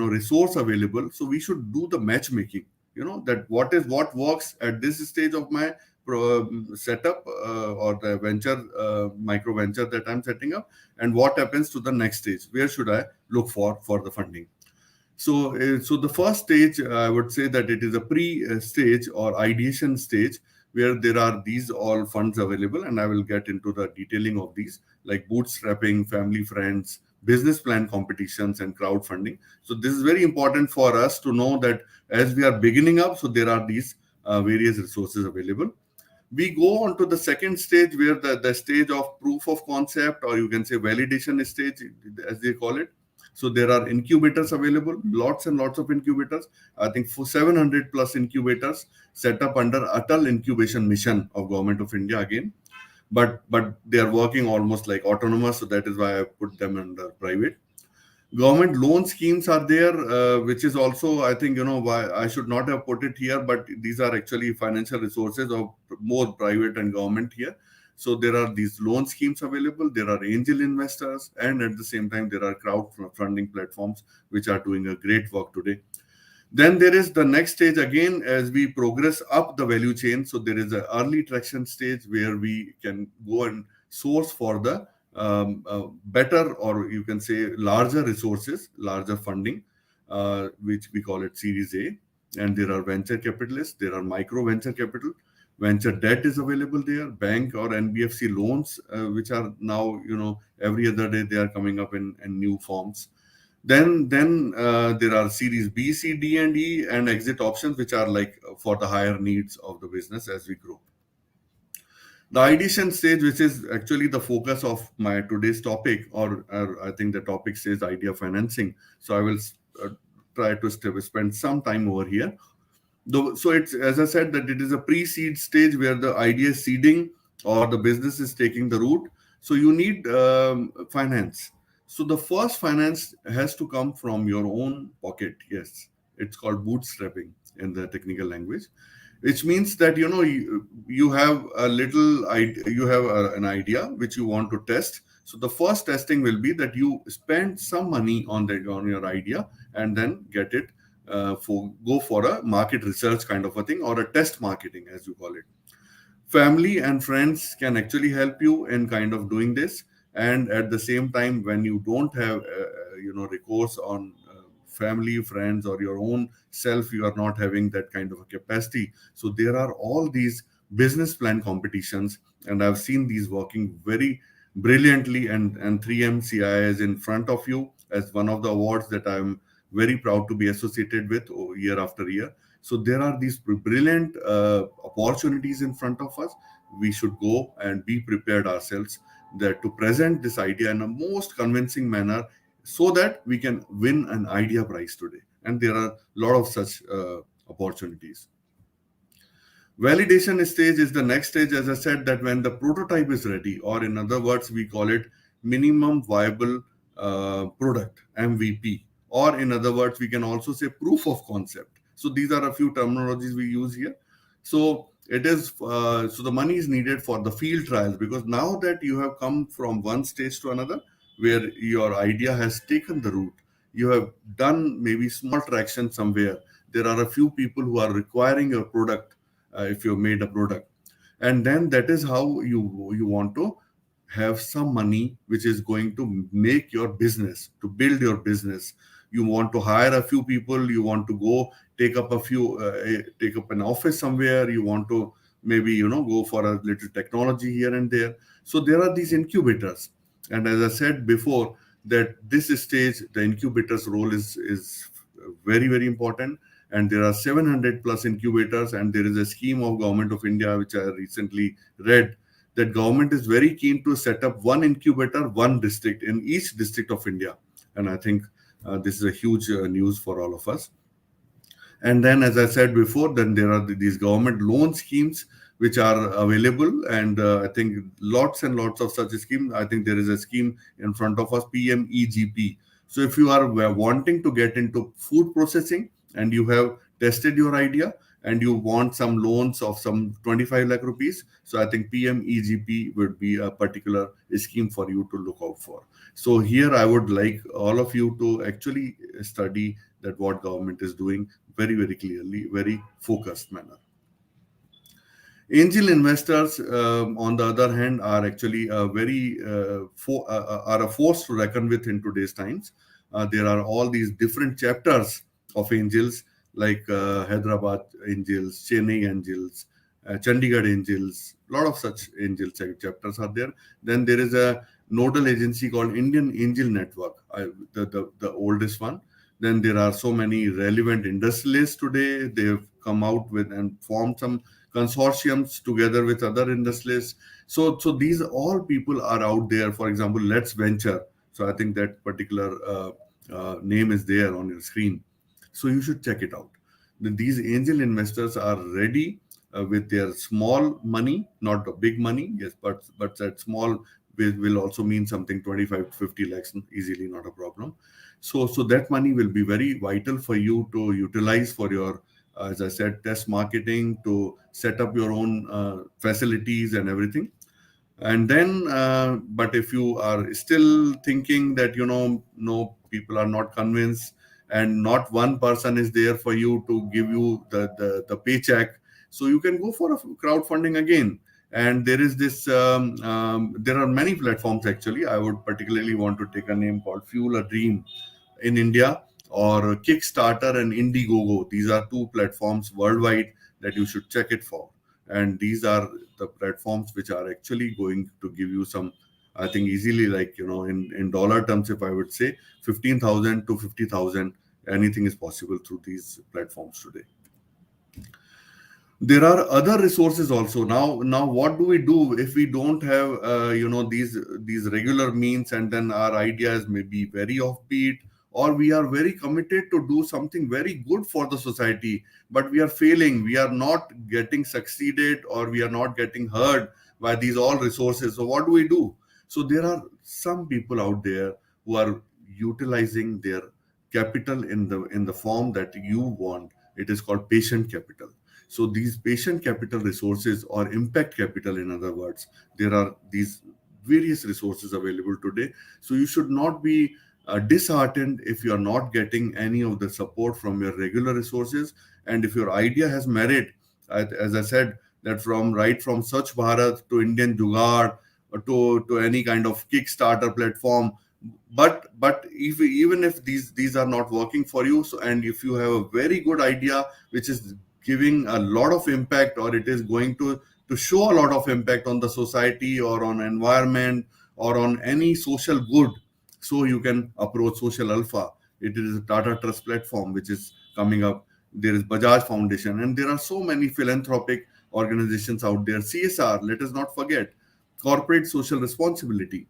resource available. So we should do the matchmaking, that what works at this stage of my setup, or the venture, micro venture that I'm setting up, and what happens to the next stage, where should I look for the funding. So the first stage, I would say that it is a pre-stage or ideation stage, where there are these all funds available, and I will get into the detailing of these, like bootstrapping, family friends, business plan competitions, and crowdfunding. So this is very important for us to know that as we are beginning up, so there are these various resources available. We go on to the second stage, where the stage of proof of concept, or you can say validation stage, as they call it. So there are incubators available, lots and lots of incubators. I think for 700 plus incubators set up under Atal Incubation Mission of Government of India again. But they are working almost like autonomous, so that is why I put them under private. Government loan schemes are there, which is also, I think, why I should not have put it here, but these are actually financial resources of more private and government here. So there are these loan schemes available, there are angel investors, and at the same time, there are crowdfunding platforms which are doing a great work today. Then there is the next stage again as we progress up the value chain. So there is an early traction stage where we can go and source for the better, or you can say larger resources, larger funding, which we call it Series A. And there are venture capitalists, there are micro venture capital, venture debt is available there, bank or NBFC loans, which are now, every other day they are coming up in new forms. Then there are Series B, C, D, and E, and exit options, which are like for the higher needs of the business as we grow. The ideation stage, which is actually the focus of my today's topic, or I think the topic says idea financing. So I will uh, try to spend some time over here. So it's, as I said, that it is a pre-seed stage where the idea is seeding or the business is taking the root. So you need finance. So the first finance has to come from your own pocket. Yes, it's called bootstrapping in the technical language, which means that you have a little idea, you have an idea which you want to test. So the first testing will be that you spend some money on your idea and then get it go for a market research kind of a thing, or a test marketing as you call it. Family and friends can actually help you in kind of doing this. And at the same time, when you don't have recourse on family, friends, or your own self, you are not having that kind of a capacity. So there are all these business plan competitions, and I've seen these working very brilliantly. And 3MCI is in front of you as one of the awards that I'm very proud to be associated with year after year. So there are these brilliant opportunities in front of us. We should go and be prepared ourselves that to present this idea in a most convincing manner, so that we can win an idea prize today. And there are a lot of such opportunities. Validation stage is the next stage, as I said, that when the prototype is ready, or in other words, we call it minimum viable product, MVP, or in other words, we can also say proof of concept. So these are a few terminologies we use here. So it is so the money is needed for the field trials, because now that you have come from one stage to another, where your idea has taken the root, you have done maybe small traction somewhere. There are a few people who are requiring your product, if you made a product, and then that is how you want to have some money which is going to make your business, to build your business. You want to hire a few people, you want to go take up an office somewhere, you want to maybe go for a little technology here and there. So there are these incubators, and as I said before, that this stage, the incubator's role is very, very important. And there are 700 plus incubators, and there is a scheme of Government of India which I recently read, that government is very keen to set up one incubator, one district in each district of India. And I think this is a huge news for all of us. And then, as I said before, then there are these government loan schemes which are available, and I think lots and lots of such schemes. I think there is a scheme in front of us, PMEGP. So if you are wanting to get into food processing and you have tested your idea and you want some loans of some 25 lakh rupees, so I think PMEGP would be a particular scheme for you to look out for. So here I would like all of you to actually study that what government is doing very, very clearly, very focused manner. Angel investors, on the other hand, are actually a very are a force to reckon with in today's times. There are all these different chapters of angels, like Hyderabad angels, Chennai angels, Chandigarh angels. A lot of such angel chapters are there. Then there is a nodal agency called Indian Angel Network, the oldest one. Then there are so many relevant industrialists today. They have come out with and formed some consortiums together with other industrialists. So these all people are out there. For example, Let's Venture. So I think that particular name is there on your screen. So you should check it out. These angel investors are ready with their small money, not a big money, yes, but that small will also mean something. 25 to 50 lakhs easily, not a problem. So that money will be very vital for you to utilize for your, as I said, test marketing, to set up your own facilities and everything. And then but if you are still thinking that, no, people are not convinced, and not one person is there for you to give you the paycheck, so you can go for a crowdfunding again. And there is this there are many platforms. Actually, I would particularly want to take a name called Fuel a Dream in India, or Kickstarter and Indiegogo. These are two platforms worldwide that you should check it for. And these are the platforms which are actually going to give you some, I think, easily, like, in dollar terms, if I would say 15,000 to 50,000, anything is possible through these platforms today. There are other resources also. Now what do we do if we don't have these regular means, and then our ideas may be very offbeat, or we are very committed to do something very good for the society, but we are failing, we are not getting succeeded, or we are not getting heard by these all resources. So what do we do? So there are some people out there who are utilizing their capital in the form that you want. It is called patient capital. So these patient capital resources, or impact capital, in other words, there are these various resources available today. So you should not be disheartened if you are not getting any of the support from your regular resources. And if your idea has merit, as I said, that from Swachh Bharat to Indian Jugaad, to any kind of Kickstarter platform. But even if these are not working for you, so, and if you have a very good idea which is giving a lot of impact, or it is going to show a lot of impact on the society, or on environment, or on any social good, so you can approach Social Alpha. It is a Tata Trust platform which is coming up. There is Bajaj Foundation, and there are so many philanthropic organizations out there. CSR, let us not forget, corporate social responsibility.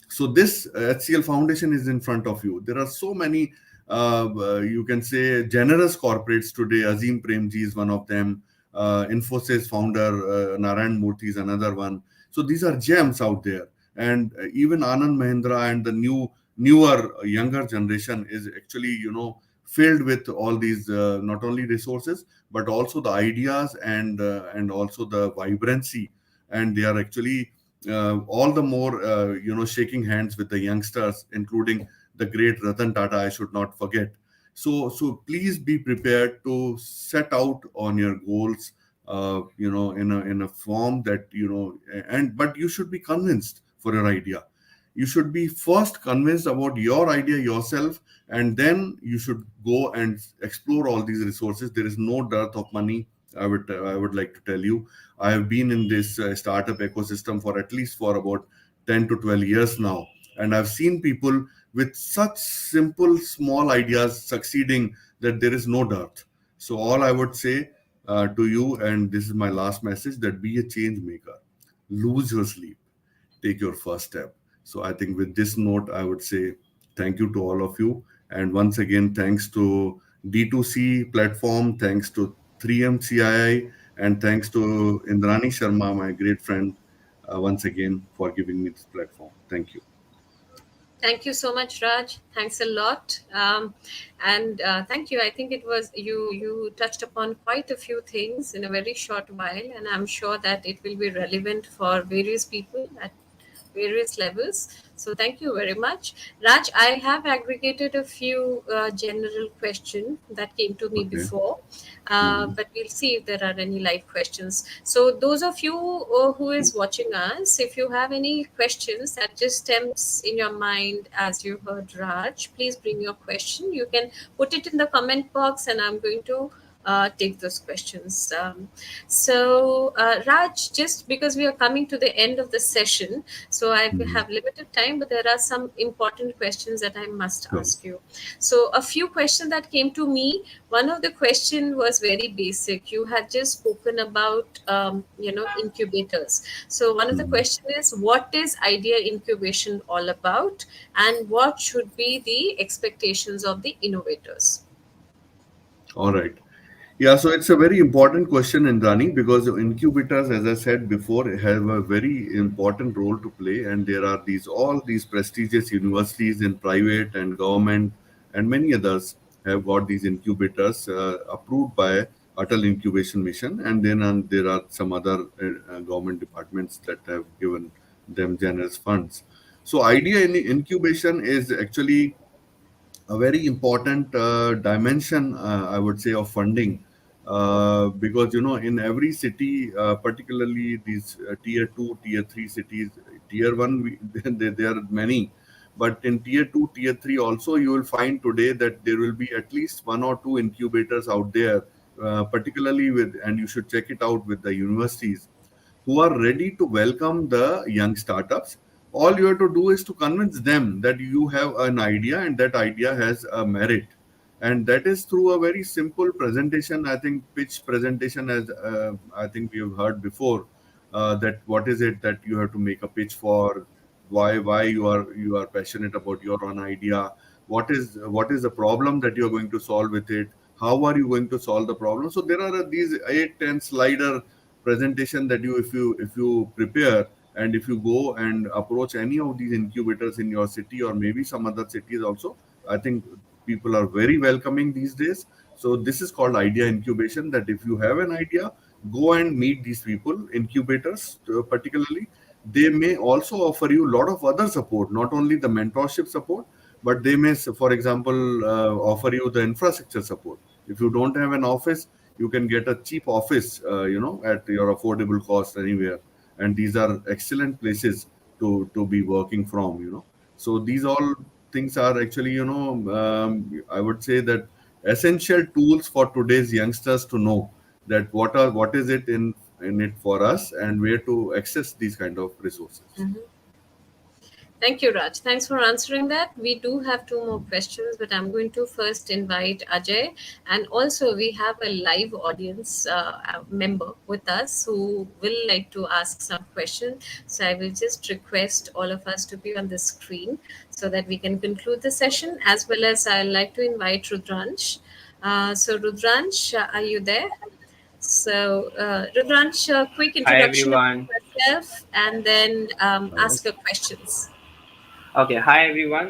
So this HCL Foundation is in front of you. There are so many, you can say, generous corporates today. Azim Premji is one of them. Infosys founder Narayan Murthy is another one. So these are gems out there. And even Anand Mahindra and the newer, younger generation is actually, filled with all these not only resources, but also the ideas, and also the vibrancy. And they are actually all the more shaking hands with the youngsters, including the great Ratan Tata, I should not forget. So please be prepared to set out on your goals, in a form that, but you should be convinced for your idea. You should be first convinced about your idea yourself, and then you should go and explore all these resources. There is no dearth of money. I would like to tell you, I have been in this startup ecosystem for at least for about 10 to 12 years now, and I've seen people with such simple small ideas succeeding, that there is no dearth. So all I would say to you, and this is my last message, that be a change maker. Lose your sleep, take your first step. So I think with this note, I would say thank you to all of you. And once again, thanks to D2C platform, thanks to 3M CII, and thanks to Indrani Sharma, my great friend, once again for giving me this platform. Thank you. Thank you so much, Raj. Thanks a lot, and thank you. I think it was you touched upon quite a few things in a very short while, and I'm sure that it will be relevant for various people at various levels. So thank you very much, Raj. I have aggregated a few general questions that came to me Okay. before, Mhm. but we'll see if there are any live questions. So those of you who is watching us, if you have any questions that just stems in your mind as you heard Raj, please bring your question. You can put it in the comment box, and I'm going to take those questions. Raj, just because we are coming to the end of the session, so I Mhm. have limited time, but there are some important questions that I must Sure. ask you. So, a few questions that came to me. One of the question was very basic. You had just spoken about, incubators. So, one of the Mhm. question is, what is idea incubation all about, and what should be the expectations of the innovators? All right. Yeah, so it's a very important question, Indrani, because incubators, as I said before, have a very important role to play, and there are these prestigious universities in private and government, and many others have got these incubators approved by Atal Incubation Mission, and then there are some other government departments that have given them generous funds. So, idea in incubation is actually a very important dimension, I would say, of funding, because in every city, particularly these tier two, tier three cities, tier one, there are many, but in tier two, tier three also, you will find today that there will be at least one or two incubators out there, particularly with, and you should check it out with the universities who are ready to welcome the young startups. All you have to do is to convince them that you have an idea and that idea has a merit. And that is through a very simple presentation. I think pitch presentation, as I think we have heard before, that what is it that you have to make a pitch for, why you are passionate about your own idea, what is the problem that you are going to solve with it, how are you going to solve the problem. So there are these 8-10 slider presentation that if you prepare, and if you go and approach any of these incubators in your city or maybe some other cities also, I think people are very welcoming these days. So this is called idea incubation, that if you have an idea, go and meet these people, incubators particularly. They may also offer you a lot of other support, not only the mentorship support, but they may, for example, offer you the infrastructure support. If you don't have an office, you can get a cheap office, at your affordable cost anywhere. And these are excellent places to be working from. So these all things are actually, I would say that essential tools for today's youngsters to know that what is it in it for us and where to access these kind of resources. Thank you, Raj. Thanks for answering that. We do have two more questions, but I'm going to first invite Ajay. And also, we have a live audience member with us who will like to ask some questions. So I will just request all of us to be on the screen so that we can conclude the session. As well as, I'd like to invite Rudransh. So, Rudransh, are you there? So, Rudransh, quick Hi introduction about everyone. yourself and then Uh, ask your questions. okay, hi everyone.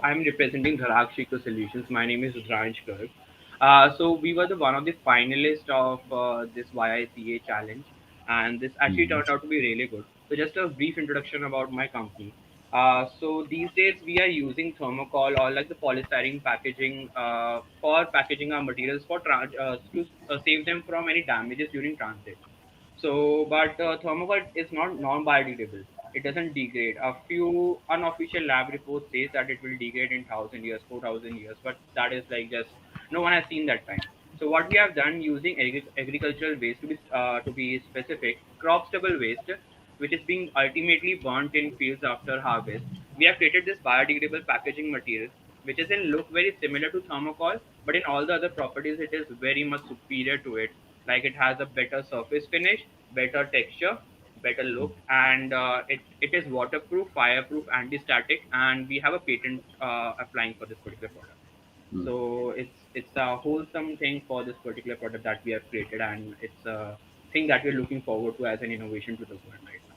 I'm representing Dharak Eco Solutions. My name is Rudransh Garg. So we were the one of the finalists of this YICA challenge, and this actually Mhm. turned out to be really good. So just a brief introduction about my company. So these days we are using thermocol or like the polystyrene packaging for packaging our materials to save them from any damages during transit. So, but thermocol is not non-biodegradable. It doesn't degrade. A few unofficial lab reports says that it will degrade in 1,000 years, 4,000 years, but that is like just no one has seen that time. So, what we have done using agricultural waste to be specific, crop stubble waste, which is being ultimately burnt in fields after harvest, we have created this biodegradable packaging material, which is in look very similar to thermocol, but in all the other properties, it is very much superior to it. Like it has a better surface finish, better texture, better look, and it is waterproof, fireproof, anti-static, and we have a patent applying for this particular product. Mm. So it's a wholesome thing for this particular product that we have created, and it's a thing that we're looking forward to as an innovation to the world right now.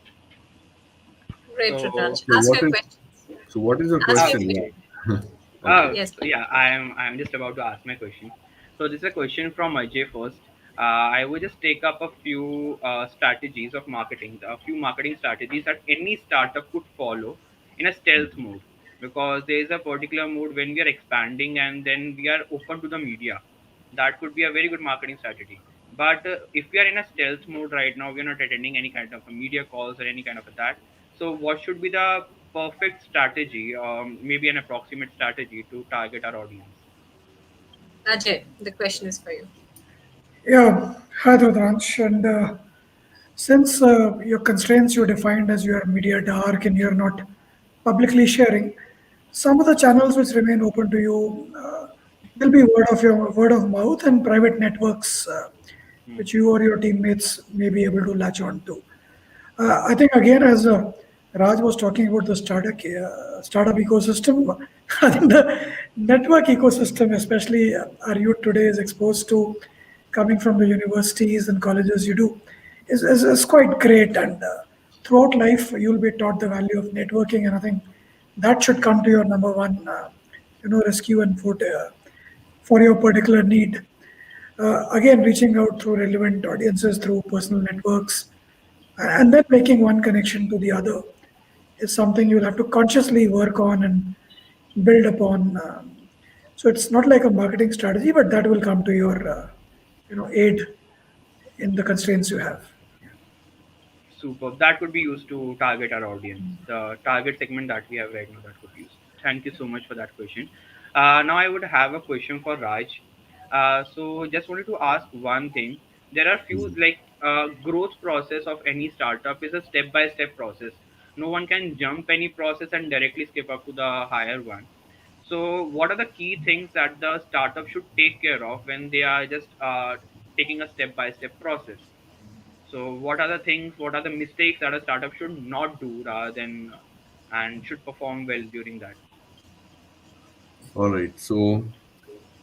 Great, So Rudransh. So Ask what your is question. so what is your Ask your question? question. Yeah. Okay. Yes. So yeah, I'm just about to ask my question. So this is a question from Ajay first. I would just take up a few strategies of marketing, a few marketing strategies that any startup could follow in a stealth mode, because there is a particular mode when we are expanding and then we are open to the media. That could be a very good marketing strategy. But if we are in a stealth mode right now, we are not attending any kind of a media calls or any kind of a that. So what should be the perfect strategy, maybe an approximate strategy to target our audience? Ajay, the question is for you. Yeah, hi Rudransh. And since your constraints you defined as your media dark and you're not publicly sharing, some of the channels which remain open to you will be word of mouth and private networks, Hmm. which you or your teammates may be able to latch on to. I think again, as Raj was talking about the startup ecosystem. I think the network ecosystem, especially our youth today, is exposed to coming from the universities and colleges. You do is quite great, and throughout life you'll be taught the value of networking, and I think that should come to your number one, rescue and food for your particular need. Again, reaching out through relevant audiences through personal networks, and then making one connection to the other is something you'll have to consciously work on and build upon. So it's not like a marketing strategy, but that will come to your, aid in the constraints you have. Super. That could be used to target our audience, the target segment that we have right now. That could be used. Thank you so much for that question. Now I would have a question for Raj. So just wanted to ask one thing. There are few like growth process of any startup is a step by step process. No one can jump any process and directly skip up to the higher one. So what are the key things that the startup should take care of when they are just taking a step by step process? So, what are the things, what are the mistakes that a startup should not do rather than and should perform well during that? All right. So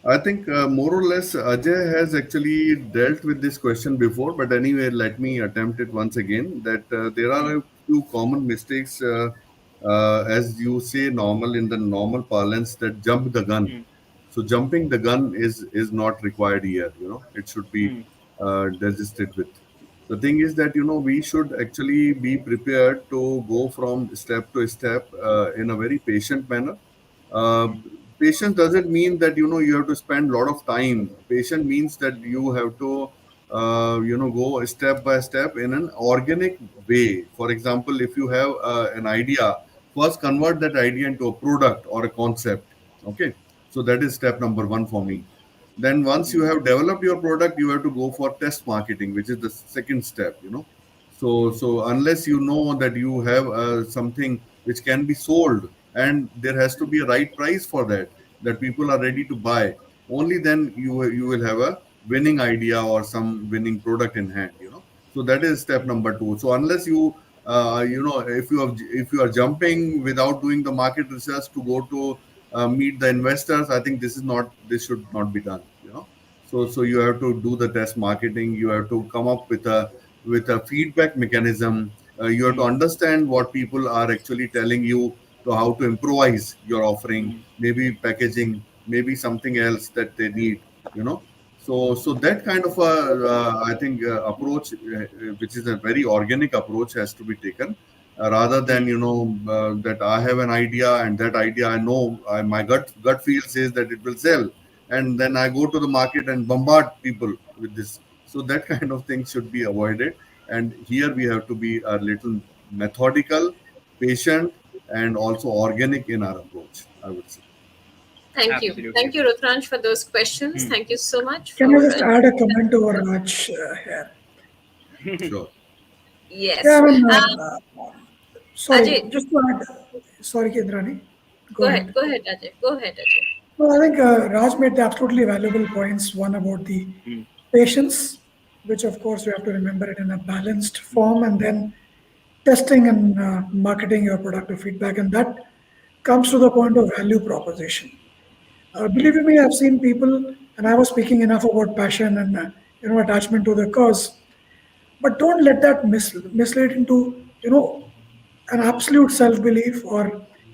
I think more or less Ajay has actually dealt with this question before, but anyway, let me attempt it once again. That there are a few common mistakes, as you say, normal in the normal parlance, that jump the gun. Hmm. So jumping the gun is not required here. It should be Hmm. digested with. The thing is that we should actually be prepared to go from step to step in a very patient manner. uh, Hmm. Patience doesn't mean that you have to spend a lot of time. Patient means that you have to go step by step in an organic way. For example, if you have an idea, first convert that idea into a product or a concept. Okay, so that is step number one for me. Then once you Hmm. have developed your product, you have to go for test marketing, which is the second step. Hmm. So unless you know that you have something which can be sold, and there has to be a right price for that people are ready to buy, only then you will have a winning idea or some winning product in hand. So that is step number two. So unless if you are jumping without doing the market research to go to meet the investors, I think this should not be done. So you have to do the test marketing. You have to come up with a feedback mechanism. You have to Hmm. understand what people are actually telling you, to how to improvise your offering, Hmm. maybe packaging, maybe something else that they need. So that kind of a I think approach, which is a very organic approach, has to be taken, rather than Hmm. that I have an idea, and that idea I know, my gut feel says that it will sell, and then I go to the market and bombard people with this. So that kind of thing should be avoided. And here we have to be a little methodical, patient, and also organic in our approach, I would say. Thank you. Absolutely Thank you, right. Rutranj, for those questions. Hmm. Thank you so much Can I for just add a comment to Raj here? Sure. Yeah, I yes. mean, sorry, Ajay, just to add, sorry, Kendrani, go go ahead. ahead. Go ahead, Ajay. Go ahead, Ajay. No, I think Raj made the absolutely valuable points. One about the Hmm. patience, which of course you have to remember it in a balanced Hmm. form, and then testing and marketing your product to feedback, and that comes to the point of value proposition. Believe Hmm. you me, I've seen people, and I was speaking enough about passion and attachment to the cause, but don't let that mislead into an absolute self belief or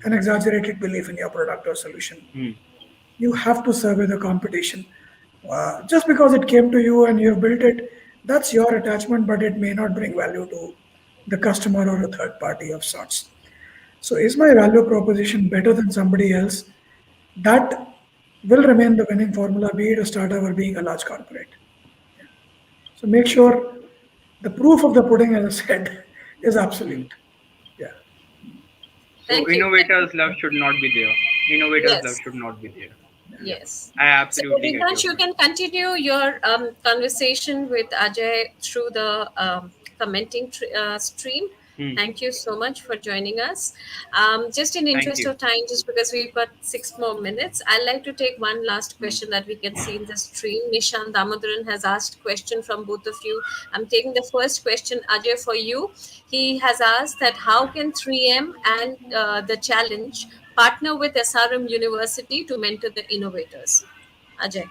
an exaggerated belief in your product or solution. Hmm. You have to survey the competition. Just because it came to you and you've built it, that's your attachment, but it may not bring value to the customer or a third party of sorts. So, is my value proposition better than somebody else? That will remain the winning formula, be it a startup or being a large corporate. So, make sure the proof of the pudding, as I said, is Hmm. absolute. Yeah. So, Thank you. Thank you. innovators' love should not be there. Innovators' love Yes. should not be there. Yeah, Yes. I So, absolutely get your Rutranj, you point. can continue your conversation with Ajay through the commenting stream. Hmm. Thank you so much for joining us. Just in Thank interest you. of time, just because we've got 6 more minutes, I'd like to take one last question that we can see in the stream. Nishan Damodaran has asked question from both of you. I'm taking the first question, Ajay, for you. He has asked that how can 3M and the challenge partner with SRM University to mentor the innovators? Ajay.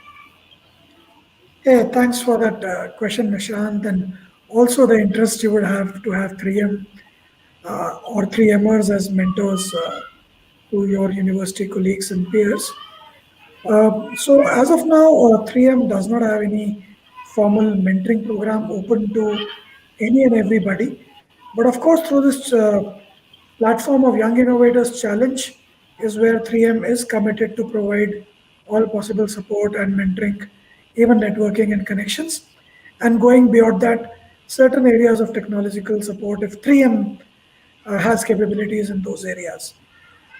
Hey, thanks for that question, Nishant, and also the interest you would have to have 3M or 3Mers as mentors to your university colleagues and peers. So as of now, 3M does not have any formal mentoring program open to any and everybody. But of course, through this platform of Young Innovators Challenge is where 3M is committed to provide all possible support and mentoring, even networking and connections. And going beyond that, certain areas of technological support if 3M has capabilities in those areas.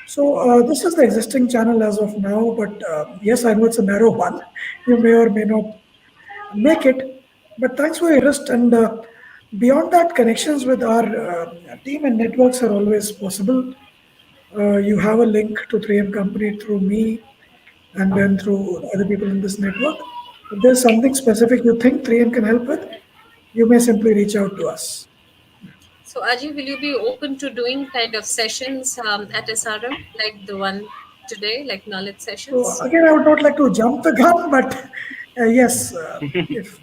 So this is the existing channel as of now, but yes, I know it's a narrow one. You may or may not make it, but thanks for your interest. And beyond that, connections with our team and networks are always possible. You have a link to 3M company through me and then through other people in this network. If there's something specific you think 3M can help with, you may simply reach out to us. So, Ajay, will you be open to doing kind of sessions at SRM like the one today, like knowledge So sessions? again, I would not like to jump the gun, but yes, if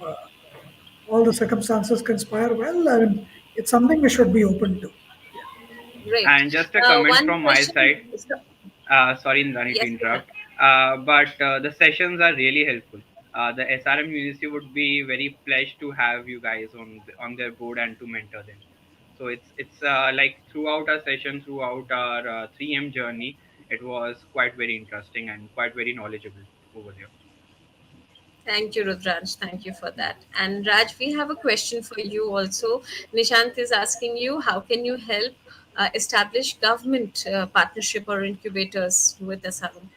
all the circumstances conspire well, I mean, it's something we should be open to. Yeah. Great. And just a comment One from my question. side. Sorry, Nandani, to Yes, go ahead. interrupt. But the sessions are really helpful. The SRM University would be very pleased to have you guys on their board and to mentor them. So it's like throughout our session, throughout our 3M journey, it was quite very interesting and quite very knowledgeable over there. Thank you, Rudranj. Thank you for that. And Raj, we have a question for you also. Nishant is asking you, how can you help establish government partnership or incubators with SRM?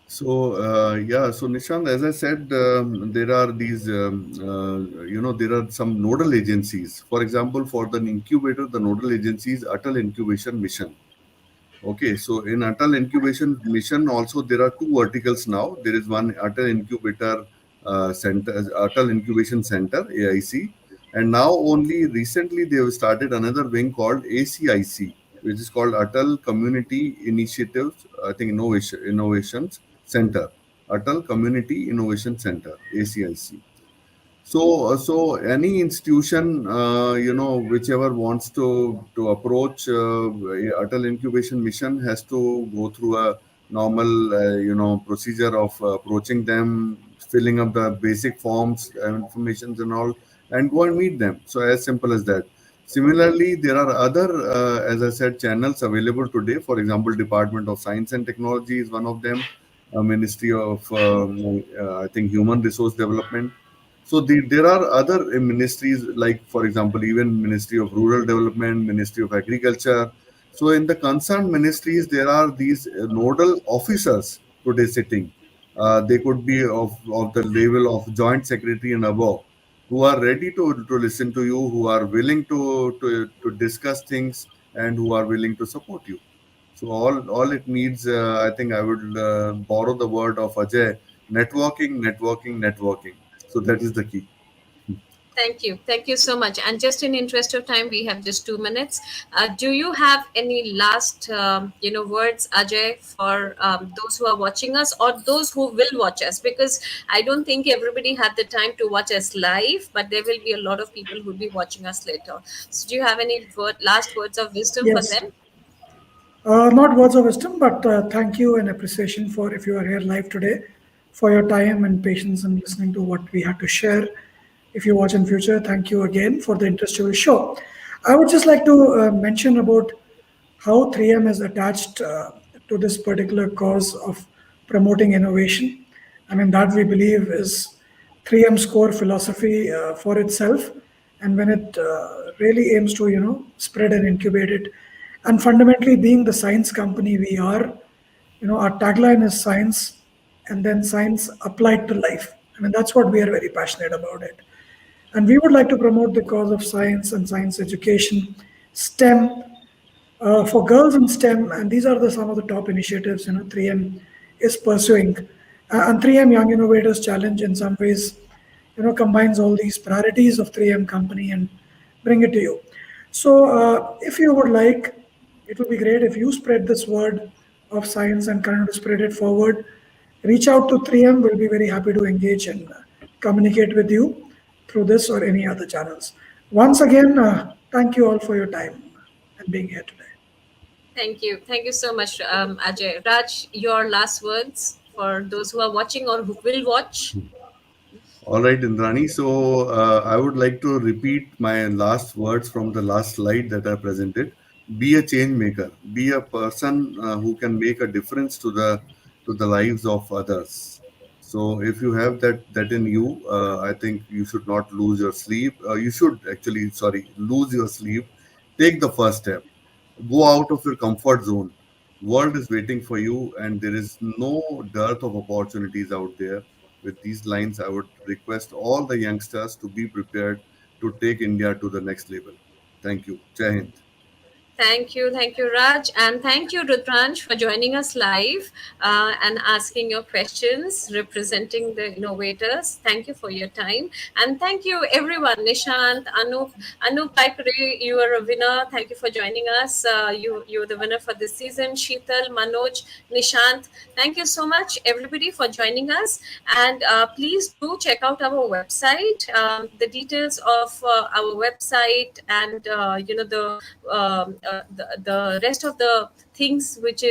So yeah, so Nishant, as I said, there are these, there are some nodal agencies. For example, for the incubator, the nodal agency is Atal Incubation Mission. Okay, so in Atal Incubation Mission also there are two verticals now. There is one Atal Incubator Center, Atal Incubation Center (AIC), and now only recently they have started another wing called ACIC, which is called Atal Community Initiatives, I think Innovations Center, Atal Community Innovation Center (ACIC). So any institution, whichever wants to approach Atal Incubation Mission has to go through a normal, procedure of approaching them, filling up the basic forms, informations and all, and go and meet them. So as simple as that. Similarly, there are other, as I said, channels available today. For example, Department of Science and Technology is one of them. Ministry of, I think, Human Resource Development. So there are other ministries, like for example, even Ministry of Rural Development, Ministry of Agriculture. So in the concerned ministries, there are these nodal officers today sitting. They could be of the level of joint secretary and above, who are ready to listen to you, who are willing to discuss things, and who are willing to support you. So all it needs, I think I would borrow the word of Ajay: networking, networking, networking. So that is the key. Thank you. Thank you so much. And just in interest of time, we have just 2 minutes. Do you have any last, words, Ajay, for those who are watching us or those who will watch us? Because I don't think everybody had the time to watch us live, but there will be a lot of people who will be watching us later. So do you have any last words of wisdom for Yes. them? Not words of wisdom, but thank you and appreciation for if you are here live today, for your time and patience in listening to what we had to share. If you watch in future, thank you again for the interest you will show. I would just like to mention about how 3M is attached to this particular cause of promoting innovation. I mean, that we believe is 3M's core philosophy for itself. And when it really aims to, spread and incubate it, and fundamentally being the science company we are, our tagline is science and then science applied to life. I mean, that's what we are very passionate about it. And we would like to promote the cause of science and science education, STEM, for girls in STEM, and these are some of the top initiatives 3M is pursuing. And 3M Young Innovators Challenge in some ways, combines all these priorities of 3M company and bring it to you. So, if you would like, it would be great if you spread this word of science and kind of spread it forward. Reach out to 3M. We'll be very happy to engage and communicate with you through this or any other channels. Once again, thank you all for your time and being here today. Thank you. Thank you so much, Ajay. Raj, your last words for those who are watching or who will watch. All right, Indrani. So I would like to repeat my last words from the last slide that I presented. Be a change maker. Be a person who can make a difference to the lives of others. So if you have that in you, I think you should not lose your sleep. You should actually, sorry, lose your sleep. Take the first step. Go out of your comfort zone. World is waiting for you, and there is no dearth of opportunities out there. With these lines, I would request all the youngsters to be prepared to take India to the next level. Thank you. Jai Hind. Thank you, Raj, and thank you, Rudransh, for joining us live and asking your questions, representing the innovators. Thank you for your time, and thank you, everyone. Nishant, Anup Paikare, you are a winner. Thank you for joining us. You're the winner for this season. Sheetal, Manoj, Nishant, thank you so much, everybody, for joining us. And please do check out our website. The details of our website and the rest of the things which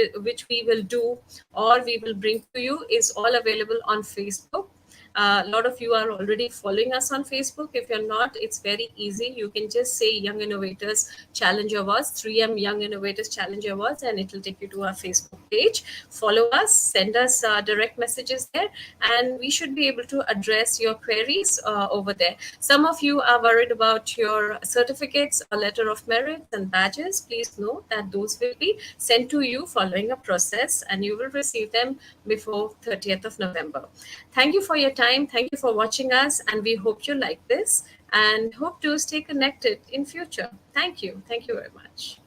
we will do or we will bring to you is all available on Facebook. A lot of you are already following us on Facebook. If you're not, it's very easy. You can just say Young Innovators Challenge Awards, 3M Young Innovators Challenge Awards, and it will take you to our Facebook page. Follow us, send us direct messages there, and we should be able to address your queries over there. Some of you are worried about your certificates or letter of merit and badges. Please know that those will be sent to you following a process, and you will receive them before 30th of November. Thank you for your time. Thank you for watching us, and we hope you like this and hope to stay connected in future. Thank you. Thank you very much.